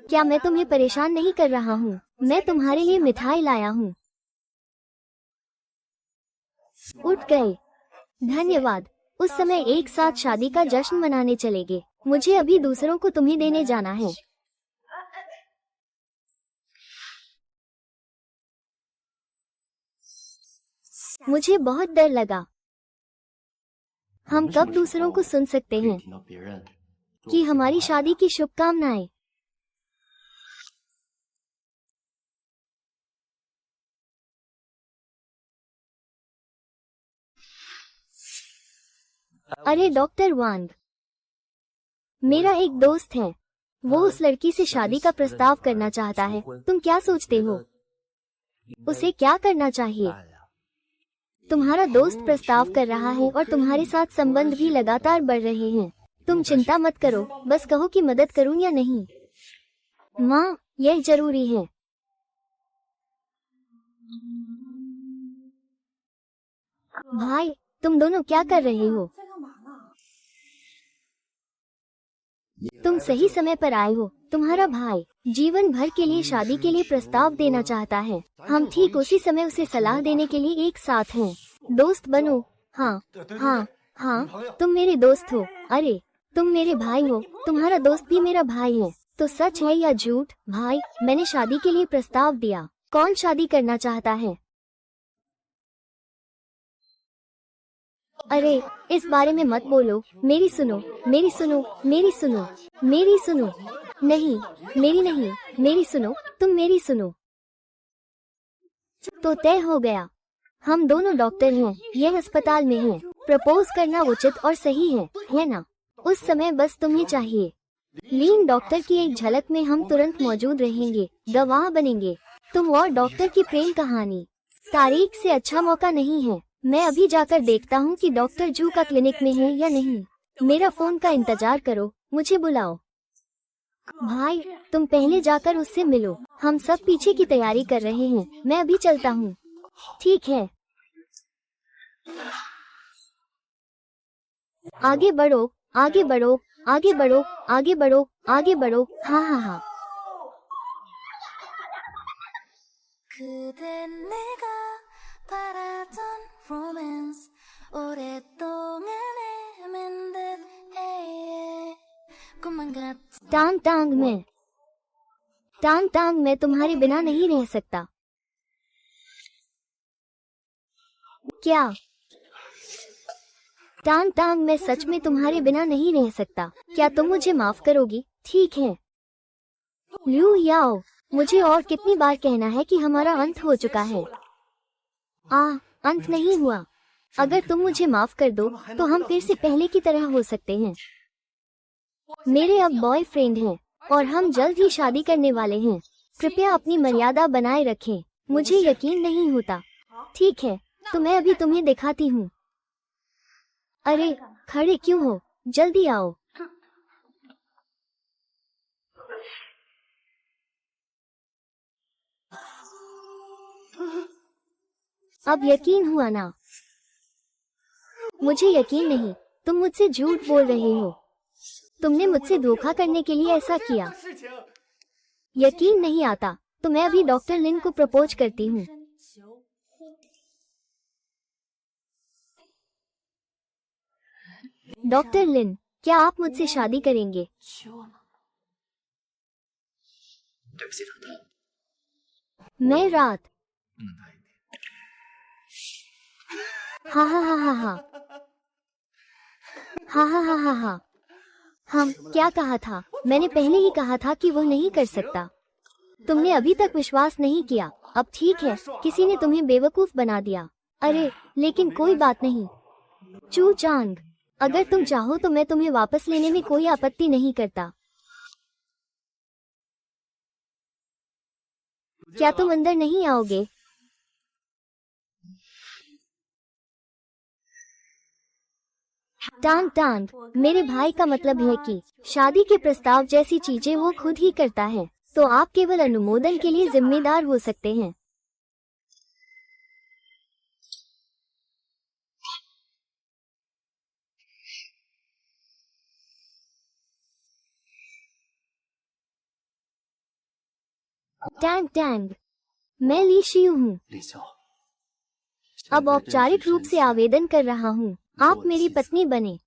क्या मैं तुम्हें परेशान नहीं कर रहा हूँ? मैं तुम्हारे लिए मिठाई लाया हूँ। उठ गए। धन्यवाद। उस समय एक साथ शादी का जश्न मनाने चलेंगे। मुझे अभी दूसरों को तुम्हें देने जाना है। मुझे बहुत डर लगा। हम कब दूसरों को सुन सकते हैं कि हमारी शादी की शुभकामनाएं। अरे डॉक्टर वांग, मेरा एक दोस्त है। वो उस लड़की से शादी का प्रस्ताव करना चाहता है। तुम क्या सोचते हो? उसे क्या करना चाहिए? तुम्हारा दोस्त प्रस्ताव कर रहा है और तुम्हारे साथ संबंध भी लगातार बढ़ रहे हैं। तुम चिंता मत करो, बस कहो कि मदद करूं या नहीं। माँ, यह जरूरी है। भाई, तुम दोनों क्या कर रहे हो? तुम सही समय पर आए हो। तुम्हारा भाई जीवन भर के लिए शादी के लिए प्रस्ताव देना चाहता है। हम ठीक उसी समय उसे सलाह देने के लिए एक साथ हैं। दोस्त बनो। हाँ हाँ हाँ, तुम मेरे दोस्त हो। अरे, तुम मेरे भाई हो। तुम्हारा दोस्त भी मेरा भाई है। तो सच है या झूठ? भाई, मैंने शादी के लिए प्रस्ताव दिया। कौन शादी करना चाहता है? अरे, इस बारे में मत बोलो। मेरी सुनो, मेरी सुनो, मेरी सुनो, मेरी सुनो। नहीं, मेरी नहीं, मेरी सुनो। तुम मेरी सुनो। तो तय हो गया। हम दोनों डॉक्टर हैं। यह अस्पताल में है। प्रपोज करना उचित और सही है ना? उस समय बस तुम्हें चाहिए। लीन डॉक्टर की एक झलक में हम तुरंत मौजूद रहेंगे, गवाह बनेंगे। तुम और डॉक्टर की प्रेम कहानी। तारीख से अच्छा मौका नहीं है। मैं अभी जाकर देखता हूँ कि डॉक्टर जू का क्लिनिक में है या नहीं। मेरा फोन का इंतजार करो, मुझे बुलाओ। भाई, तुम पहले जाकर उससे मिलो। हम सब पीछे की तैयारी कर रहे हैं। मैं अभी चलता हूँ। ठीक है। आगे बढ़ो, आगे बढ़ो, आगे बढ़ो, आगे बढ़ो, आगे बढ़ो। हाँ हाँ हाँ। 그대 내가 바라던 romance 오랫동안 헤맨 듯 해 꿈만 같 टांग टांग में, टांग टांग मैं तुम्हारे बिना नहीं रह सकता। क्या? टांग टांग मैं सच में तुम्हारे बिना नहीं रह सकता। क्या तुम मुझे माफ करोगी? ठीक है। ल्यू याओ, मुझे और कितनी बार कहना है कि हमारा अंत हो चुका है? अंत नहीं हुआ। अगर तुम मुझे माफ कर दो तो हम फिर से पहले की तरह हो सकते हैं। मेरे अब बॉयफ्रेंड हैं और हम जल्द ही शादी करने वाले हैं। कृपया अपनी मर्यादा बनाए रखें। मुझे यकीन नहीं होता। ठीक है, तो मैं अभी तुम्हें दिखाती हूँ। अरे, खड़े क्यों हो? जल्दी आओ। अब यकीन हुआ ना? मुझे यकीन नहीं। तुम मुझसे झूठ बोल रहे हो। तुमने मुझसे धोखा करने के लिए ऐसा किया। यकीन नहीं आता। तो मैं अभी डॉक्टर लिन को प्रपोज करती हूँ। डॉक्टर लिन, क्या आप मुझसे शादी करेंगे? मैं रात। हाँ हाँ हाँ हाँ हाँ हाँ हाँ हाँ हाँ हाँ। हम क्या कहा था? मैंने पहले ही कहा था कि वो नहीं कर सकता। तुमने अभी तक विश्वास नहीं किया। अब ठीक है, किसी ने तुम्हें बेवकूफ बना दिया। अरे, लेकिन कोई बात नहीं। चू चांग, अगर तुम चाहो तो मैं तुम्हें वापस लेने में कोई आपत्ति नहीं करता। क्या तुम अंदर नहीं आओगे? टांग टांग मेरे भाई का मतलब है कि शादी के प्रस्ताव जैसी चीजें वो खुद ही करता है, तो आप केवल अनुमोदन के लिए जिम्मेदार हो सकते हैं। टैंग टैंग मैं ली शियू हूँ। 李潇， अब औपचारिक रूप से आवेदन कर रहा हूँ, आप मेरी पत्नी बने।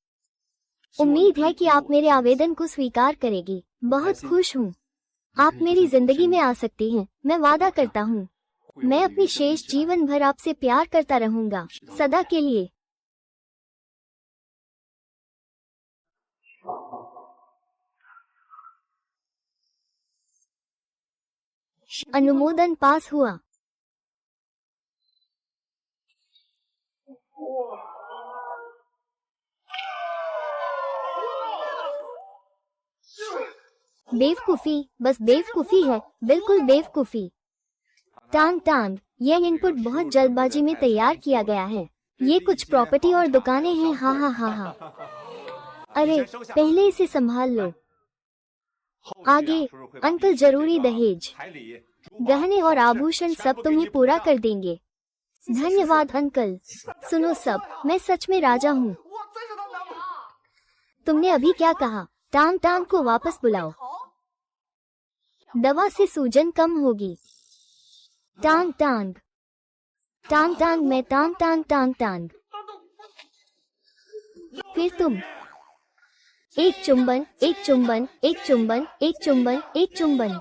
उम्मीद है कि आप मेरे आवेदन को स्वीकार करेगी। बहुत खुश हूँ। आप मेरी जिंदगी में आ सकती हैं। मैं वादा करता हूँ, मैं अपनी शेष जीवन भर आपसे प्यार करता रहूंगा, सदा के लिए। अनुमोदन पास हुआ। बेवकूफी, बस बेवकूफी है, बिल्कुल बेवकूफी। टांग टांग यह इनपुट बहुत जल्दबाजी में तैयार किया गया है। ये कुछ प्रॉपर्टी और दुकानें हैं। हाँ हाँ हाँ हाँ। अरे पहले इसे संभाल लो। आगे अंकल जरूरी दहेज, गहने और आभूषण सब तुम्हें पूरा कर देंगे। धन्यवाद अंकल। सुनो सब, मैं सच में राजा हूँ। तुमने अभी क्या कहा? टांग टांग को वापस बुलाओ। दवा से सूजन कम होगी। टांग टांग टांग टांग मैं टांग टांग टांग टांग। फिर तुम। एक चुंबन, एक चुंबन, एक चुंबन, एक चुंबन, एक चुंबन।